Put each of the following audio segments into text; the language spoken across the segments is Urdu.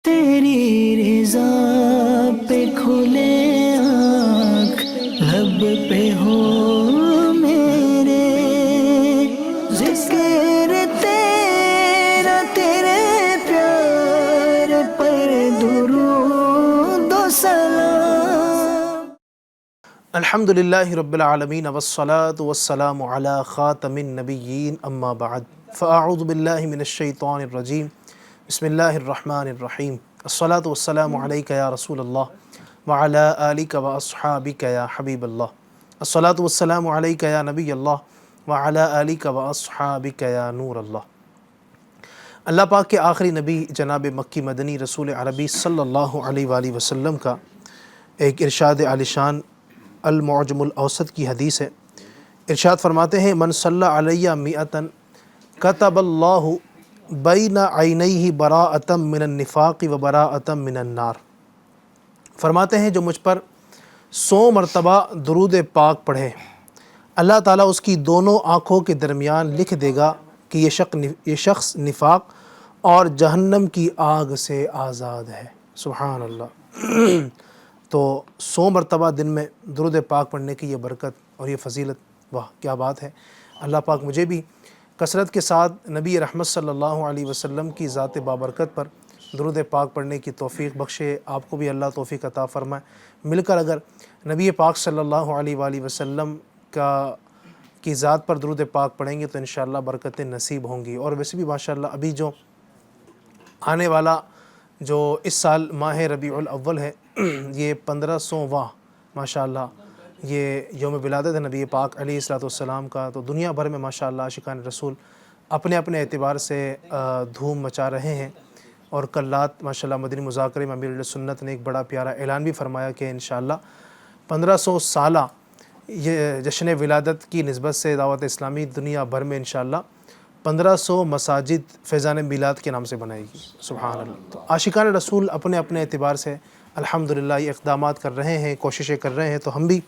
تیری رضا پہ کھلے آنکھ لب پہ ہو میرے، ذکر تیرا تیرے پیار پر درود و سلام۔ الحمدللہ رب العالمین والصلاة والسلام علی خاتم النبیین اما بعد فاعوذ باللہ من الشیطان الرجیم بسم اللہ الرحمن الرحیم الصلاة والسلام علیک یا رسول اللہ وعلی آلک واصحابک یا حبیب اللہ، الصلاة والسلام علیک یا نبی اللہ وعلی آلک واصحابک یا نور اللہ۔ اللہ پاک کے آخری نبی جناب مکی مدنی رسول عربی صلی اللہ علیہ وآلہ وسلم کا ایک ارشاد عالیشان المعجم الاوسط کی حدیث ہے۔ ارشاد فرماتے ہیں من صلی علیہ مئتن کتب اللہ بین عینیہ براءۃ من النفاق و براءۃ من النار۔ فرماتے ہیں جو مجھ پر 100 مرتبہ درود پاک پڑھے، اللہ تعالیٰ اس کی دونوں آنکھوں کے درمیان لکھ دے گا کہ یہ شخص نفاق اور جہنم کی آگ سے آزاد ہے۔ سبحان اللہ۔ تو 100 مرتبہ دن میں درود پاک پڑھنے کی یہ برکت اور یہ فضیلت، واہ کیا بات ہے۔ اللہ پاک مجھے بھی کثرت کے ساتھ نبی رحمت صلی اللہ علیہ وسلم کی ذات بابرکت پر درود پاک پڑھنے کی توفیق بخشے، آپ کو بھی اللہ توفیق عطا فرمائے۔ مل کر اگر نبی پاک صلی اللہ علیہ وآلہ وسلم کی ذات پر درود پاک پڑھیں گے تو انشاءاللہ برکتیں نصیب ہوں گی۔ اور ویسے بھی ماشاءاللہ ابھی جو آنے والا جو اس سال ماہ ربیع الاول ہے، یہ 1500واں ماشاءاللہ یہ یوم ولادت ہے نبی پاک علیہ السلام کا، تو دنیا بھر میں ماشاءاللہ عاشقان رسول اپنے اپنے اعتبار سے دھوم مچا رہے ہیں۔ اور کل رات ماشاءاللہ مدنی مذاکرے میں امیر اہل سنت نے ایک بڑا پیارا اعلان بھی فرمایا کہ انشاءاللہ 1500 سالہ یہ جشن ولادت کی نسبت سے دعوت اسلامی دنیا بھر میں انشاءاللہ 1500 مساجد فیضان میلاد کے نام سے بنائے گی۔ سبحان اللہ۔ تو عاشقان رسول اپنے اپنے اعتبار سے الحمدللہ یہ اقدامات کر رہے ہیں، کوششیں کر رہے ہیں، تو ہم بھی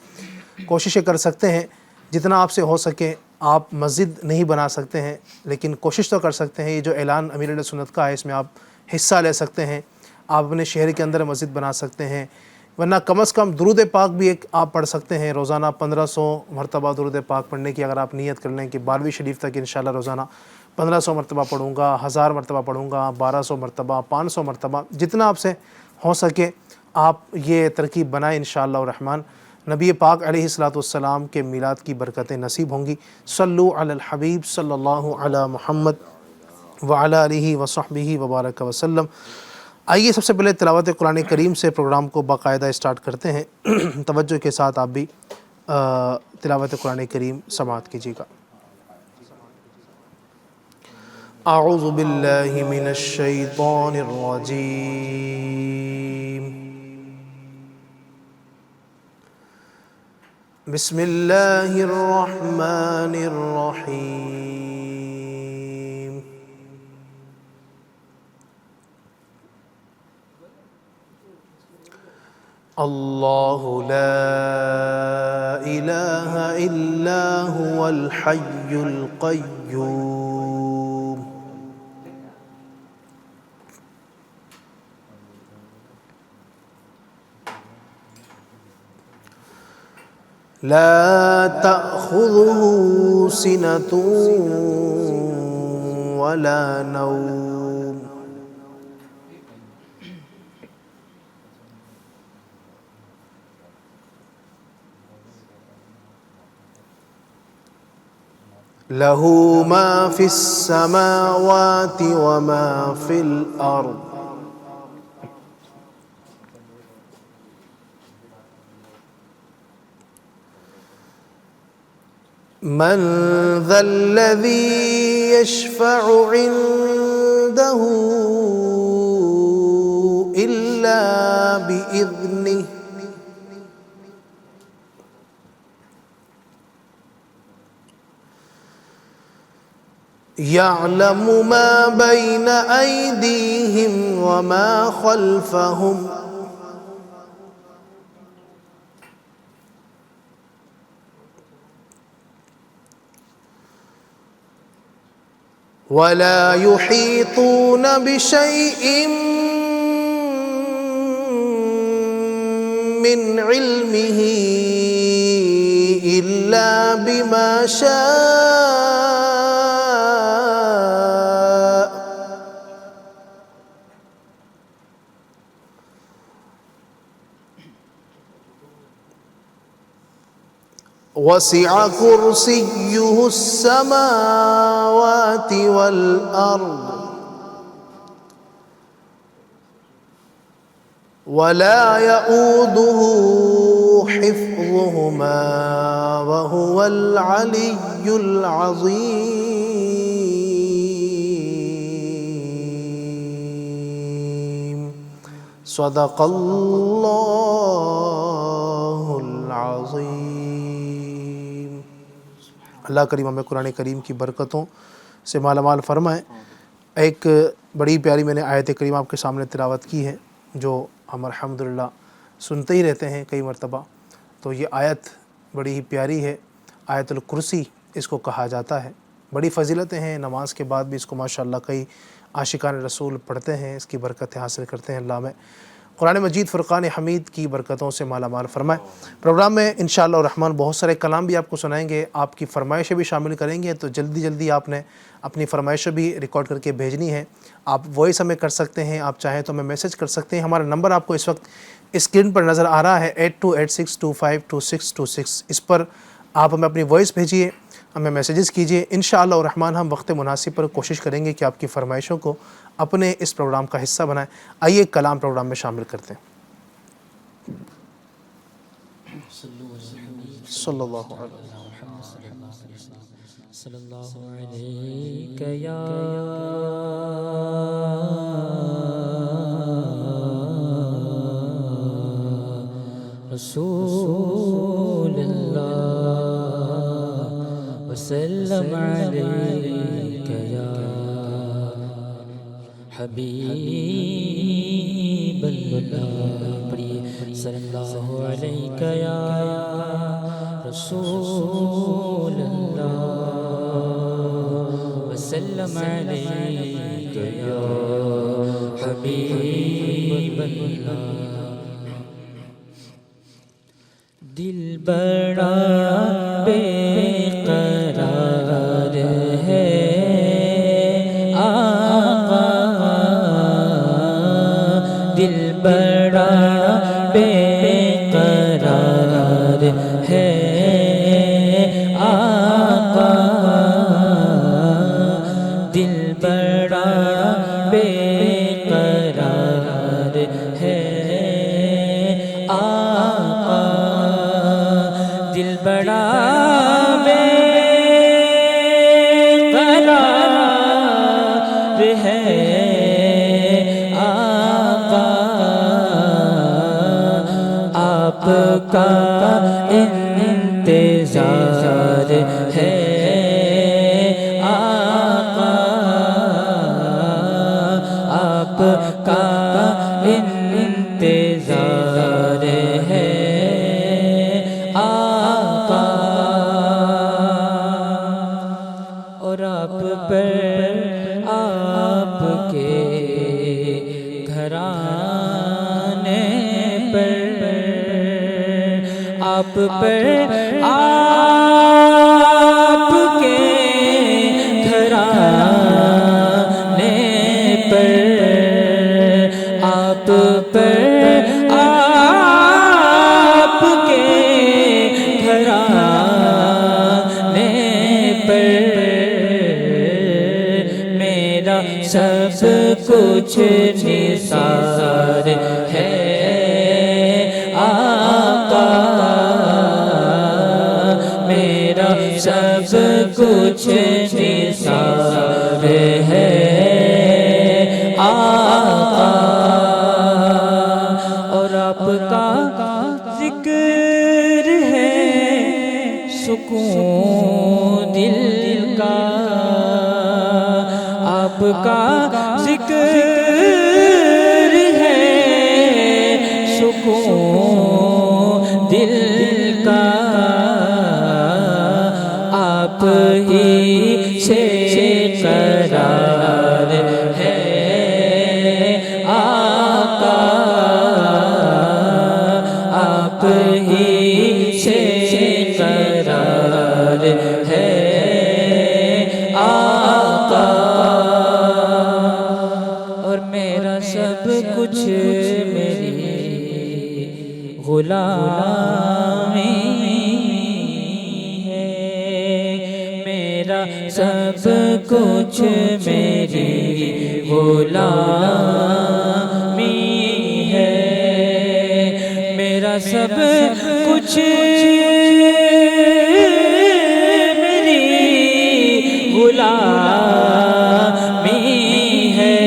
کوششیں کر سکتے ہیں جتنا آپ سے ہو سکے۔ آپ مسجد نہیں بنا سکتے ہیں لیکن کوشش تو کر سکتے ہیں۔ یہ جو اعلان امیر اہل سنت کا ہے اس میں آپ حصہ لے سکتے ہیں، آپ اپنے شہر کے اندر مسجد بنا سکتے ہیں، ورنہ کم از کم درود پاک بھی ایک آپ پڑھ سکتے ہیں روزانہ 1500 مرتبہ درود پاک پڑھنے کی اگر آپ نیت کر لیں کہ 12ویں شریف تک انشاءاللہ روزانہ 1500 مرتبہ پڑھوں گا، 1000 مرتبہ پڑھوں گا، 1200 مرتبہ، 500 مرتبہ، جتنا آپ سے ہو سکے آپ یہ ترکیب بنائیں انشاءاللہ الرحمن۔ نبی پاک علیہ السلام کے میلاد کی برکتیں نصیب ہوں گی۔ صلو علی الحبیب صلی اللہ علی محمد وعلی آلہ وصحبہ وبارک وسلم۔ آئیے سب سے پہلے تلاوت قرآن کریم سے پروگرام کو باقاعدہ اسٹارٹ کرتے ہیں۔ توجہ کے ساتھ آپ بھی تلاوت قرآن کریم سماعت کیجیے گا۔ اعوذ باللہ من الشیطان الرجیم، بسم اللہ الرحمن الرحیم۔ اللہ لا الہ الا هو الحی القیوم، لا تأخذه سنة ولا نوم، له ما في السماوات وما في الأرض، من ذا الذي يشفع عنده إلا بإذنه، يعلم ما بين أيديهم وما خلفهم، ولا يحيطون بشيء من علمه إلا بما شاء وسع كرسيه السماوات والأرض ولا يؤوده حفظهما وهو العلي العظيم صدق اللہ العظیم۔ اللہ کریم ہمیں قرآن کریم کی برکتوں سے مالا مال فرمائے۔ ایک بڑی پیاری میں نے آیت کریم آپ کے سامنے تلاوت کی ہے جو ہم الحمدللہ سنتے ہی رہتے ہیں کئی مرتبہ۔ تو یہ آیت بڑی ہی پیاری ہے، آیت الکرسی اس کو کہا جاتا ہے۔ بڑی فضیلتیں ہیں، نماز کے بعد بھی اس کو ماشاءاللہ کئی عاشقان رسول پڑھتے ہیں، اس کی برکتیں حاصل کرتے ہیں۔ اللہ میں قرآن مجید فرقان حمید کی برکتوں سے مالا مال فرمائے۔ پروگرام میں انشاءاللہ الرحمن بہت سارے کلام بھی آپ کو سنائیں گے، آپ کی فرمائشیں بھی شامل کریں گے، تو جلدی جلدی آپ نے اپنی فرمائشیں بھی ریکارڈ کر کے بھیجنی ہے۔ آپ وائس ہمیں کر سکتے ہیں، آپ چاہیں تو ہمیں میسج کر سکتے ہیں۔ ہمارا نمبر آپ کو اس وقت اسکرین پر نظر آ رہا ہے 8286252626، اس پر آپ ہمیں اپنی وائس بھیجیے، ہمیں میسیجز کیجیے۔ انشاءاللہ الرحمن ہم وقت مناسب پر کوشش کریں گے کہ آپ کی فرمائشوں کو اپنے اس پروگرام کا حصہ بنائیں۔ آئیے کلام پروگرام میں شامل کرتے ہیں۔ صلی اللہ علیہ صلی اللہ علیہ یا رسول اللہ وسلم علیک یا حبیب اللہ، پڑھیے صلی اللہ علیہ یا رسول اللہ وسلم علیک یا حبیب اللہ۔ دل بڑا بے قرار ہے آقا، دل بڑا بے قرار ہے آقا، دل بڑا بے قرار ہے آقا، دل بڑا بے قرار ہے آقا، آپ کا انتظار ہے آقا، آپ کا انتظار ہے آقا، اور آپ پر آپ کے گھرانے پر، آپ پر آپ کے گھرانے پر، آپ پر آپ کے گھرانے پر میرا سب کچھ نثار ہے آقا، میرا سب کچھ نثار ہے آقا، اور آپ کا ذکر ہے سکون دل کا، آپ کا ذکر ہے سکون دل کا، آپ ہی سے قرار ہے آقا، کچھ میری غلامی ہے، میرا سب کچھ میری غلامی ہے، میرا سب کچھ میری غلامی ہے،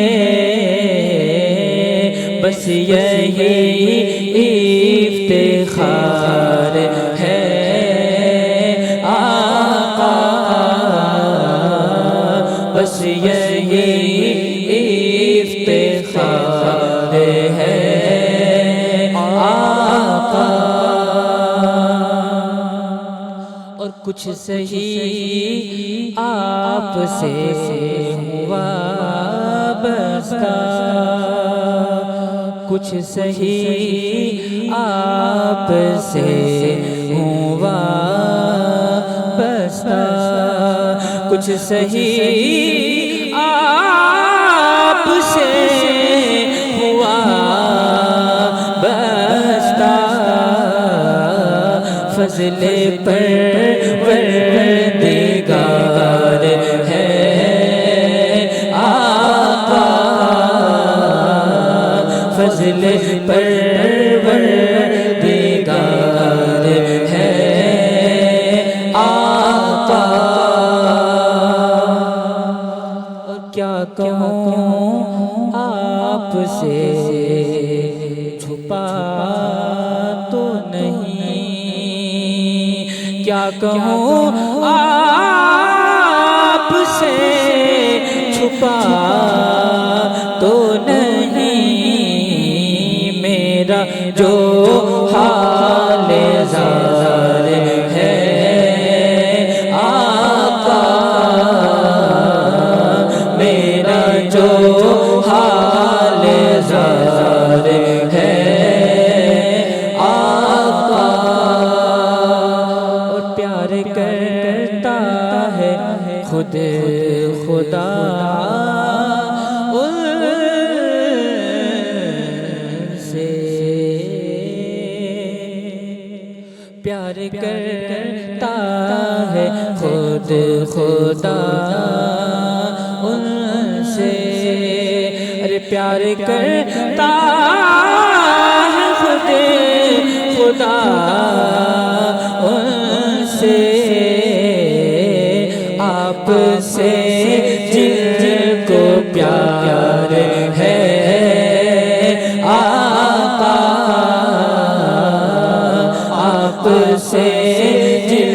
بس یہی افتخار ہے آقا، بس یہی افتخار ہے آقا، اور کچھ سہی آپ سے ہوا بستا، کچھ سہی آپ سے ہوا بستا، کچھ سہی آپ سے ہوا بستا، فضل پروردگار ہے آقا، فضل پروردگار ہے آقا، اور کیا کہوں آپ سے چھپا تو نہیں، کیا کہوں آپ سے چھپا تو نہیں، میرا جو حال زار ہے آقا، میرا جو حال زار ہے آقا، اور پیار کرتا ہے خود خدا پیار کرتا ہے خود خدا ان سے، ارے پیار کرتا ہے خود خدا ان سے، آپ سے جن کو پیار ہے آقا، آپ سے جن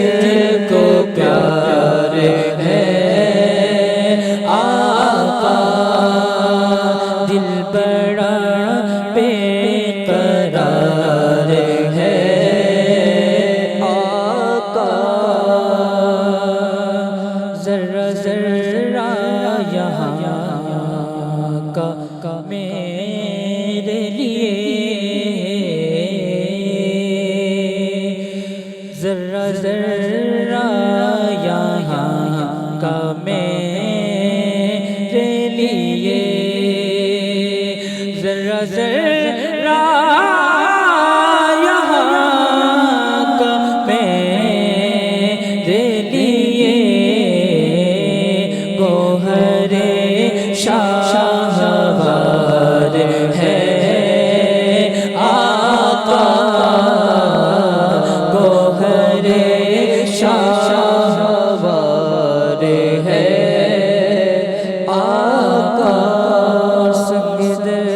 کو پیار ہے آقا، دل بڑا بے قرار ہے آقا، ذرہ ذرہ یہاں کا میرے لیے، ذرہ ذرہ یہاں کا میرے لیے، ذرہ ذرہ یہاں کا میرے لیے، گوہر شاہوار ہے آقا، گوہر شاہوار ہے آقا، سنگ در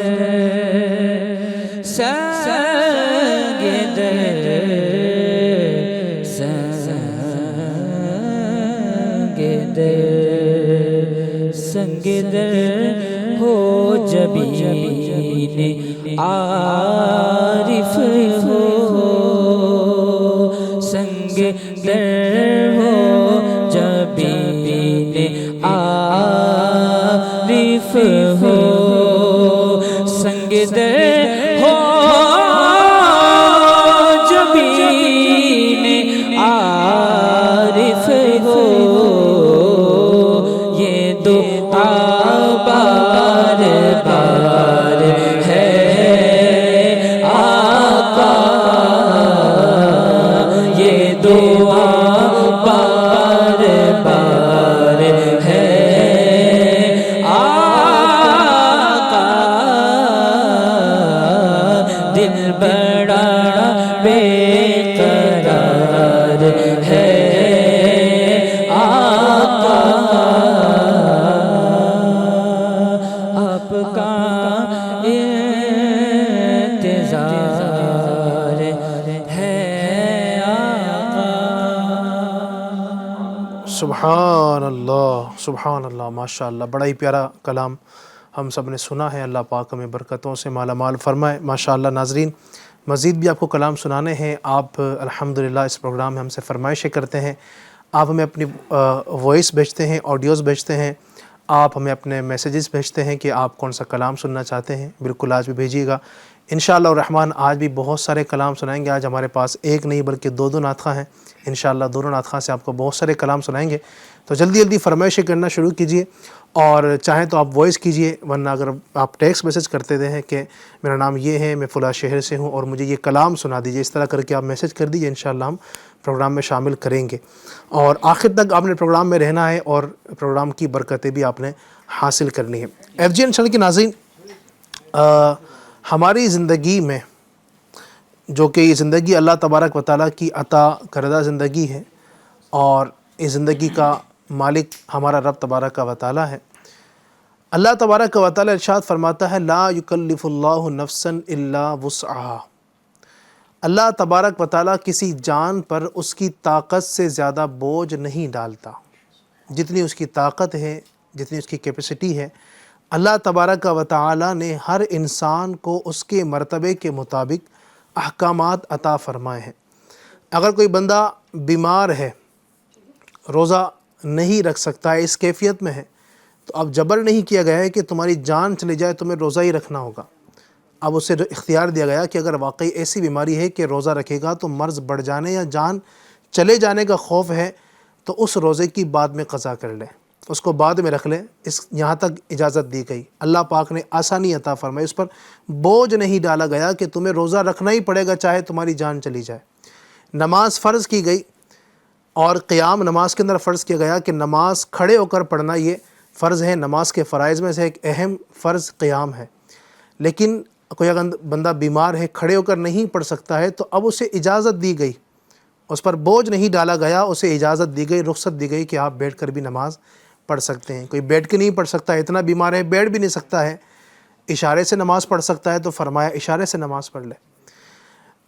سنگ در سنگ در سنگ در ہو جبین عارف ہو، سنگ در ہو جبین عارف ہو، سنگ در ہو جبین عارف ہو، یہ دعا بار بار دل بڑا بے قرار ہے آقا آپ کا انتظار ہے آقا۔ سبحان اللہ ماشاء اللہ، بڑا ہی پیارا کلام ہم سب نے سنا ہے۔ اللہ پاک ہمیں برکتوں سے مالا مال فرمائے۔ ماشاء اللہ ناظرین، مزید بھی آپ کو کلام سنانے ہیں، آپ الحمدللہ اس پروگرام میں ہم سے فرمائشیں کرتے ہیں، آپ ہمیں اپنی وائس بھیجتے ہیں، آڈیوز بھیجتے ہیں، آپ ہمیں اپنے میسیجز بھیجتے ہیں کہ آپ کون سا کلام سننا چاہتے ہیں۔ بالکل آج بھی بھیجیے گا انشاءاللہ الرحمن۔ آج بھی بہت سارے کلام سنائیں گے۔ آج ہمارے پاس ایک نہیں بلکہ دو نعت خواں ہیں۔ انشاءاللہ دونوں نعت خواں سے آپ کو بہت سارے کلام سنائیں گے، تو جلدی جلدی فرمائشیں کرنا شروع کیجئے، اور چاہیں تو آپ وائس کیجئے، ورنہ اگر آپ ٹیکسٹ میسیج کرتے ہیں کہ میرا نام یہ ہے، میں فلاں شہر سے ہوں اور مجھے یہ کلام سنا دیجئے، اس طرح کر کے آپ میسیج کر دیجئے، انشاءاللہ ہم پروگرام میں شامل کریں گے۔ اور آخر تک آپ نے پروگرام میں رہنا ہے اور پروگرام کی برکتیں بھی آپ نے حاصل کرنی ہے۔ ایف جی این چینل کے ناظرین، ہماری زندگی میں جو کہ یہ زندگی اللہ تبارک و تعالیٰ کی عطا کردہ زندگی ہے، اور اس زندگی کا مالک ہمارا رب تبارک و تعالیٰ ہے۔ اللہ تبارک و تعالیٰ ارشاد فرماتا ہے لا یکلف اللہ نفسا الا وسعها۔ اللہ تبارک و تعالیٰ کسی جان پر اس کی طاقت سے زیادہ بوجھ نہیں ڈالتا۔ جتنی اس کی طاقت ہے، جتنی اس کی کیپیسٹی ہے، اللہ تبارک و تعالیٰ نے ہر انسان کو اس کے مرتبے کے مطابق احکامات عطا فرمائے ہیں۔ اگر کوئی بندہ بیمار ہے، روزہ نہیں رکھ سکتا ہے، اس کیفیت میں ہے، تو اب جبر نہیں کیا گیا ہے کہ تمہاری جان چلی جائے تمہیں روزہ ہی رکھنا ہوگا۔ اب اسے اختیار دیا گیا کہ اگر واقعی ایسی بیماری ہے کہ روزہ رکھے گا تو مرض بڑھ جانے یا جان چلے جانے کا خوف ہے، تو اس روزے کی بعد میں قضا کر لے، اس کو بعد میں رکھ لے، یہاں تک اجازت دی گئی۔ اللہ پاک نے آسانی عطا فرمائی، اس پر بوجھ نہیں ڈالا گیا کہ تمہیں روزہ رکھنا ہی پڑے گا چاہے تمہاری جان چلی جائے۔ نماز فرض کی گئی، اور قیام نماز کے اندر فرض کیا گیا کہ نماز کھڑے ہو کر پڑھنا یہ فرض ہے۔ نماز کے فرائض میں سے ایک اہم فرض قیام ہے، لیکن کوئی اگر بندہ بیمار ہے، کھڑے ہو کر نہیں پڑھ سکتا ہے، تو اب اسے اجازت دی گئی، اس پر بوجھ نہیں ڈالا گیا، اسے اجازت دی گئی، رخصت دی گئی کہ آپ بیٹھ کر بھی نماز پڑھ سکتے ہیں۔ کوئی بیٹھ کے نہیں پڑھ سکتا ہے، اتنا بیمار ہے بیٹھ بھی نہیں سکتا ہے، اشارے سے نماز پڑھ سکتا ہے، تو فرمایا اشارے سے نماز پڑھ لے۔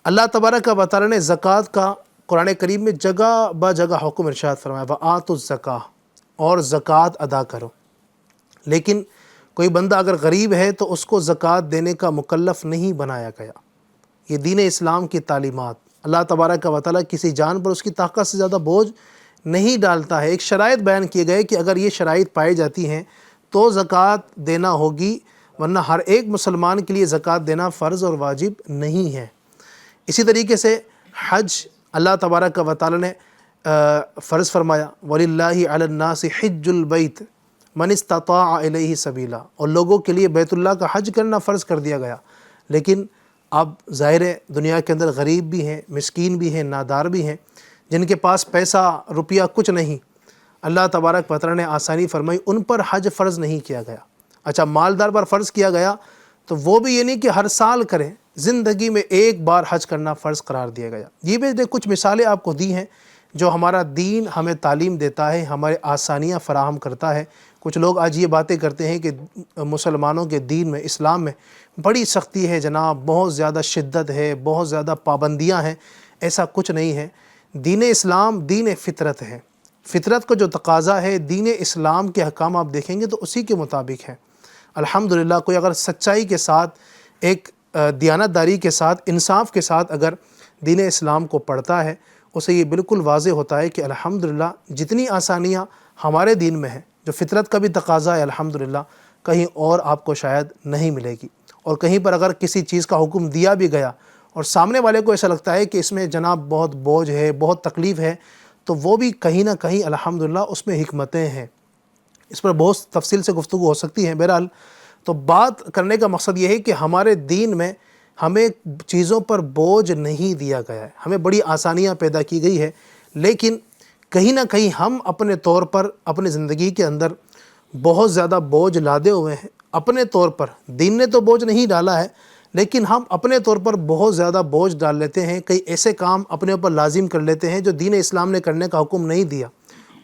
اللہ تبارک و تعالیٰ نے زکوٰۃ کا قرآن کریم میں جگہ با جگہ حکم ارشاد فرمایا وَآتُوا الزَّکَاۃ، اور زکوٰۃ ادا کرو۔ لیکن کوئی بندہ اگر غریب ہے تو اس کو زکوٰۃ دینے کا مکلف نہیں بنایا گیا۔ یہ دین اسلام کی تعلیمات، اللہ تبارک و تعالیٰ کسی جان پر اس کی طاقت سے زیادہ بوجھ نہیں ڈالتا ہے۔ ایک شرائط بیان کیے گئے کہ اگر یہ شرائط پائی جاتی ہیں تو زکوٰۃ دینا ہوگی، ورنہ ہر ایک مسلمان کے لیے زکوٰۃ دینا فرض اور واجب نہیں ہے۔ اسی طریقے سے حج اللہ تبارک و تعالیٰ نے فرض فرمایا وَلِلَّهِ عَلَى النَّاسِ حِجُّ الْبَيْتِ مَنِ اسْتَطَاعَ إِلَيْهِ سَبِيلًا، اور لوگوں کے لیے بیت اللہ کا حج کرنا فرض کر دیا گیا۔ لیکن اب ظاہر ہے دنیا کے اندر غریب بھی ہیں، مسکین بھی ہیں، نادار بھی ہیں، جن کے پاس پیسہ روپیہ کچھ نہیں، اللہ تبارک و تعالیٰ نے آسانی فرمائی، ان پر حج فرض نہیں کیا گیا۔ اچھا، مالدار پر فرض کیا گیا تو وہ بھی یہ نہیں کہ ہر سال کریں، زندگی میں ایک بار حج کرنا فرض قرار دیا گیا۔ یہ بھی کچھ مثالیں آپ کو دی ہیں جو ہمارا دین ہمیں تعلیم دیتا ہے، ہمارے آسانیاں فراہم کرتا ہے۔ کچھ لوگ آج یہ باتیں کرتے ہیں کہ مسلمانوں کے دین میں، اسلام میں بڑی سختی ہے جناب، بہت زیادہ شدت ہے، بہت زیادہ پابندیاں ہیں۔ ایسا کچھ نہیں ہے۔ دین اسلام دین فطرت ہے، فطرت کو جو تقاضا ہے دین اسلام کے احکام آپ دیکھیں گے تو اسی کے مطابق ہے۔ الحمدللہ کوئی اگر سچائی کے ساتھ، ایک دیانتداری کے ساتھ، انصاف کے ساتھ اگر دین اسلام کو پڑھتا ہے، اسے یہ بالکل واضح ہوتا ہے کہ الحمدللہ جتنی آسانیاں ہمارے دین میں ہیں، جو فطرت کا بھی تقاضا ہے، الحمدللہ کہیں اور آپ کو شاید نہیں ملے گی۔ اور کہیں پر اگر کسی چیز کا حکم دیا بھی گیا اور سامنے والے کو ایسا لگتا ہے کہ اس میں جناب بہت بوجھ ہے، بہت تکلیف ہے، تو وہ بھی کہیں نہ کہیں الحمدللہ اس میں حکمتیں ہیں۔ اس پر بہت تفصیل سے گفتگو ہو سکتی ہے۔ بہرحال تو بات کرنے کا مقصد یہ ہے کہ ہمارے دین میں ہمیں چیزوں پر بوجھ نہیں دیا گیا ہے، ہمیں بڑی آسانیاں پیدا کی گئی ہے، لیکن کہیں نہ کہیں ہم اپنے طور پر اپنی زندگی کے اندر بہت زیادہ بوجھ لادے ہوئے ہیں۔ اپنے طور پر دین نے تو بوجھ نہیں ڈالا ہے، لیکن ہم اپنے طور پر بہت زیادہ بوجھ ڈال لیتے ہیں، کئی ایسے کام اپنے اوپر لازم کر لیتے ہیں جو دین اسلام نے کرنے کا حکم نہیں دیا،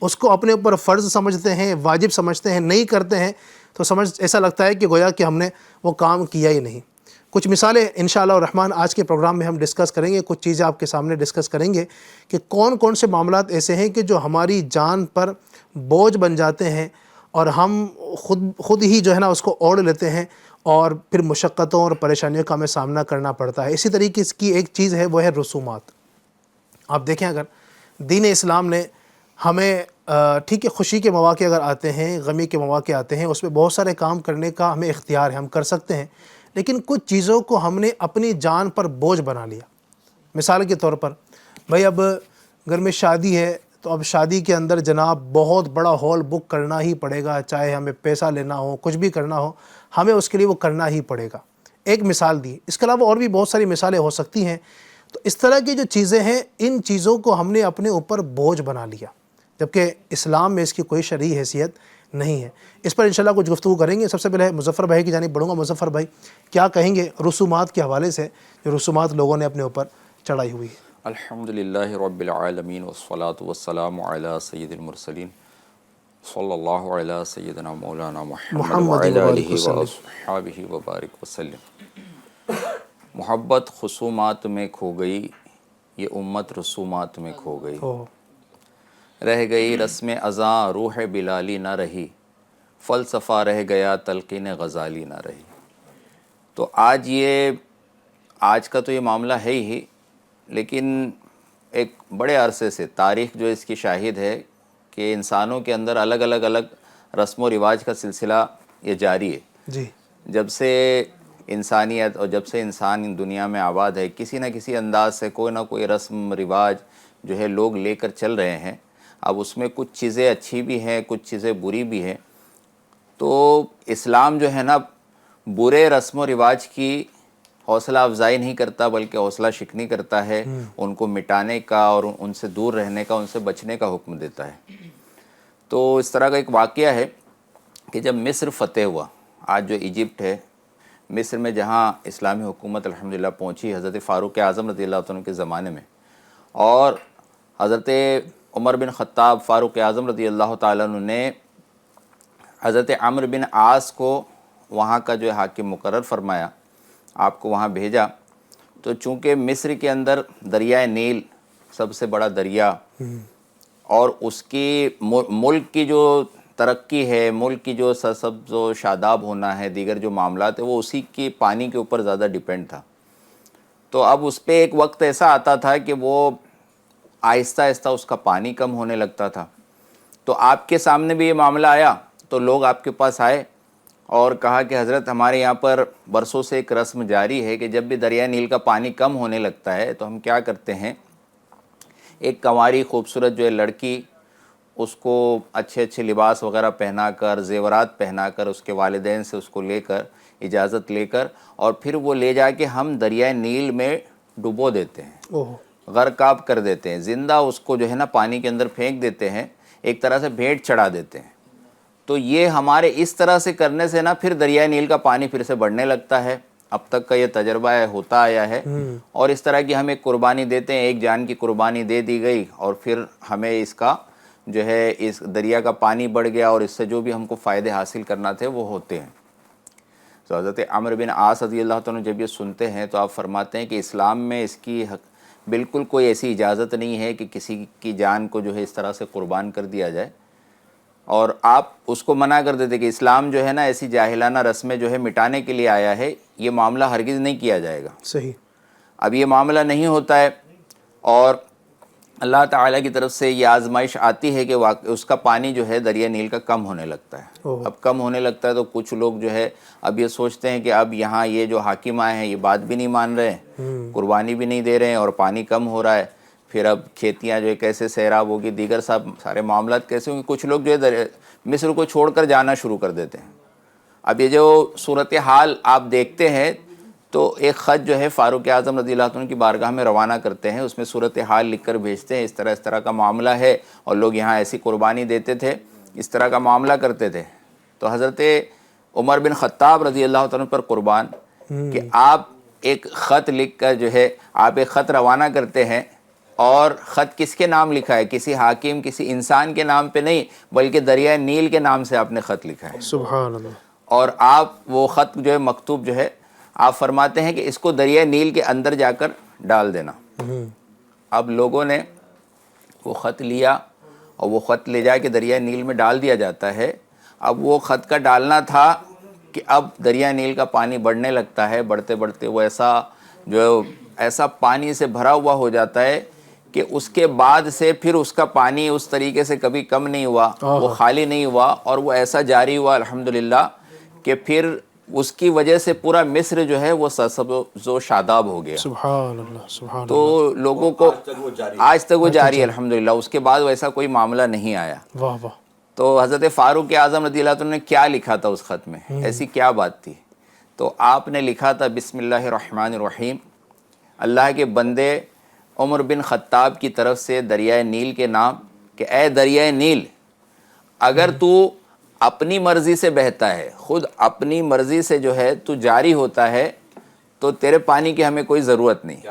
اس کو اپنے اوپر فرض سمجھتے ہیں، واجب سمجھتے ہیں، نہیں کرتے ہیں تو ایسا لگتا ہے کہ گویا کہ ہم نے وہ کام کیا ہی نہیں۔ کچھ مثالیں انشاءاللہ الرحمن آج کے پروگرام میں ہم ڈسکس کریں گے، کچھ چیزیں آپ کے سامنے ڈسکس کریں گے کہ کون کون سے معاملات ایسے ہیں کہ جو ہماری جان پر بوجھ بن جاتے ہیں اور ہم خود ہی جو ہے نا اس کو اوڑھ لیتے ہیں اور پھر مشقتوں اور پریشانیوں کا ہمیں سامنا کرنا پڑتا ہے۔ اسی طریقے کی ایک چیز ہے، وہ ہے رسومات۔ آپ دیکھیں اگر دین اسلام نے ہمیں ٹھیک ہے، خوشی کے مواقع اگر آتے ہیں، غمی کے مواقع آتے ہیں، اس میں بہت سارے کام کرنے کا ہمیں اختیار ہے، ہم کر سکتے ہیں، لیکن کچھ چیزوں کو ہم نے اپنی جان پر بوجھ بنا لیا۔ مثال کے طور پر بھائی اب گھر میں شادی ہے تو اب شادی کے اندر جناب بہت بڑا ہال بک کرنا ہی پڑے گا، چاہے ہمیں پیسہ لینا ہو، کچھ بھی کرنا ہو، ہمیں اس کے لیے وہ کرنا ہی پڑے گا۔ ایک مثال دی، اس کے علاوہ اور بھی بہت ساری مثالیں ہو سکتی ہیں۔ تو اس طرح کی جو چیزیں ہیں، ان چیزوں کو ہم نے اپنے اوپر بوجھ بنا لیا، جبکہ اسلام میں اس کی کوئی شرعی حیثیت نہیں ہے۔ اس پر انشاءاللہ کچھ گفتگو کریں گے۔ سب سے پہلے مظفر بھائی کی جانب بڑھوں گا۔ مظفر بھائی کیا کہیں گے رسومات کے حوالے سے، جو رسومات لوگوں نے اپنے اوپر چڑھائی ہوئی ہے؟ الحمدللہ رب العالمین والصلاة والسلام علی سید المرسلین صلی اللہ علی سیدنا مولانا محمد وعلی آلہ واصحابہ وبارک وسلم۔ محبت خصومات میں کھو گئی، یہ امت رسومات میں کھو گئی، رہ گئی رسم ازاں روح بلالی نہ رہی، فلسفہ رہ گیا تلقین غزالی نہ رہی۔ تو آج کا تو یہ معاملہ ہے ہی، لیکن ایک بڑے عرصے سے تاریخ جو اس کی شاہد ہے کہ انسانوں کے اندر الگ الگ رسم و رواج کا سلسلہ یہ جاری ہے۔ جی، جب سے انسانیت اور جب سے انسان دنیا میں آباد ہے، کسی نہ کسی انداز سے کوئی نہ کوئی رسم رواج جو ہے لوگ لے کر چل رہے ہیں۔ اب اس میں کچھ چیزیں اچھی بھی ہیں، کچھ چیزیں بری بھی ہیں۔ تو اسلام جو ہے نا برے رسم و رواج کی حوصلہ افزائی نہیں کرتا، بلکہ حوصلہ شکنی کرتا ہے، ان کو مٹانے کا اور ان سے دور رہنے کا، ان سے بچنے کا حکم دیتا ہے۔ تو اس طرح کا ایک واقعہ ہے کہ جب مصر فتح ہوا، آج جو ایجپٹ ہے، مصر میں جہاں اسلامی حکومت الحمدللہ پہنچی حضرت فاروق اعظم رضی اللہ عنہ کے زمانے میں، اور حضرت عمر بن خطاب فاروق اعظم رضی اللہ تعالیٰ عنہ نے حضرت عمرو بن عاص کو وہاں کا جو حاکم مقرر فرمایا، آپ کو وہاں بھیجا۔ تو چونکہ مصر کے اندر دریائے نیل سب سے بڑا دریا، اور اس کی ملک کی جو ترقی ہے، ملک کی جو سرسبز و شاداب ہونا ہے، دیگر جو معاملات ہیں، وہ اسی کی پانی کے اوپر زیادہ ڈیپینڈ تھا۔ تو اب اس پہ ایک وقت ایسا آتا تھا کہ وہ آہستہ آہستہ اس کا پانی کم ہونے لگتا تھا۔ تو آپ کے سامنے بھی یہ معاملہ آیا تو لوگ آپ کے پاس آئے اور کہا کہ حضرت ہمارے یہاں پر برسوں سے ایک رسم جاری ہے کہ جب بھی دریائے نیل کا پانی کم ہونے لگتا ہے تو ہم کیا کرتے ہیں، ایک کنواری خوبصورت جو ہے لڑکی، اس کو اچھے اچھے لباس وغیرہ پہنا کر، زیورات پہنا کر، اس کے والدین سے اس کو لے کر، اجازت لے کر، اور پھر وہ لے جا کے ہم دریائے نیل میں ڈبو دیتے ہیں، غرقاب کر دیتے ہیں، زندہ اس کو جو ہے نا پانی کے اندر پھینک دیتے ہیں، ایک طرح سے بھیٹ چڑھا دیتے ہیں۔ تو یہ ہمارے اس طرح سے کرنے سے نا پھر دریائے نیل کا پانی پھر سے بڑھنے لگتا ہے۔ اب تک کا یہ تجربہ ہوتا آیا ہے، اور اس طرح کی ہم ایک قربانی دیتے ہیں، ایک جان کی قربانی دے دی گئی، اور پھر ہمیں اس کا جو ہے اس دریا کا پانی بڑھ گیا، اور اس سے جو بھی ہم کو فائدے حاصل کرنا تھے وہ ہوتے ہیں۔ تو حضرت عمرو بن عاص رضی اللہ عنہ جب یہ سنتے ہیں تو آپ فرماتے ہیں کہ اسلام میں اس کی بالکل کوئی ایسی اجازت نہیں ہے کہ کسی کی جان کو جو ہے اس طرح سے قربان کر دیا جائے، اور آپ اس کو منع کر دیتے کہ اسلام جو ہے نا ایسی جاہلانہ رسمیں جو ہے مٹانے کے لیے آیا ہے، یہ معاملہ ہرگز نہیں کیا جائے گا۔ صحیح۔ اب یہ معاملہ نہیں ہوتا ہے، اور اللہ تعالیٰ کی طرف سے یہ آزمائش آتی ہے کہ اس کا پانی جو ہے دریا نیل کا کم ہونے لگتا ہے۔ اب کم ہونے لگتا ہے تو کچھ لوگ جو ہے اب یہ سوچتے ہیں کہ اب یہاں یہ جو حاکم آئے ہیں یہ بات بھی نہیں مان رہے ہیں، قربانی بھی نہیں دے رہے ہیں، اور پانی کم ہو رہا ہے، پھر اب کھیتیاں جو ہے کیسے سیراب ہوگی، دیگر سارے معاملات کیسے ہوں گے۔ کچھ لوگ جو ہے مصر کو چھوڑ کر جانا شروع کر دیتے ہیں۔ اب یہ جو صورتحال آپ دیکھتے ہیں تو ایک خط جو ہے فاروق اعظم رضی اللہ عنہ کی بارگاہ میں روانہ کرتے ہیں، اس میں صورتحال لکھ کر بھیجتے ہیں، اس طرح کا معاملہ ہے، اور لوگ یہاں ایسی قربانی دیتے تھے، اس طرح کا معاملہ کرتے تھے۔ تو حضرت عمر بن خطاب رضی اللہ عنہ پر قربان کہ آپ ایک خط لکھ کر جو ہے آپ ایک خط روانہ کرتے ہیں، اور خط کس کے نام لکھا ہے؟ کسی حاکم، کسی انسان کے نام پہ نہیں، بلکہ دریائے نیل کے نام سے آپ نے خط لکھا ہے. سبحان اللہ. اور آپ وہ خط جو ہے مکتوب جو ہے آپ فرماتے ہیں کہ اس کو دریائے نیل کے اندر جا کر ڈال دینا. اب لوگوں نے وہ خط لیا اور وہ خط لے جا کے دریائے نیل میں ڈال دیا جاتا ہے. اب وہ خط کا ڈالنا تھا کہ اب دریائے نیل کا پانی بڑھنے لگتا ہے، بڑھتے بڑھتے وہ ایسا پانی سے بھرا ہوا ہو جاتا ہے کہ اس کے بعد سے پھر اس کا پانی اس طریقے سے کبھی کم نہیں ہوا، وہ خالی نہیں ہوا، اور وہ ایسا جاری ہوا الحمدللہ کہ پھر اس کی وجہ سے پورا مصر جو ہے وہ سرسبز و شاداب ہو گیا. سبحان اللہ. سبحان اللہ. تو لوگوں کو آج تک وہ جاری ہے الحمدللہ. اس کے بعد ویسا کوئی معاملہ نہیں آیا. واہ واہ. تو حضرت فاروق اعظم رضی اللہ عنہ نے کیا لکھا تھا اس خط میں؟ ایسی کیا بات تھی؟ تو آپ نے لکھا تھا بسم اللہ الرحمن الرحیم، اللہ کے بندے عمر بن خطاب کی طرف سے دریائے نیل کے نام، کہ اے دریائے نیل، اگر تو اپنی مرضی سے بہتا ہے، خود اپنی مرضی سے جو ہے تو جاری ہوتا ہے، تو تیرے پانی کی ہمیں کوئی ضرورت نہیں،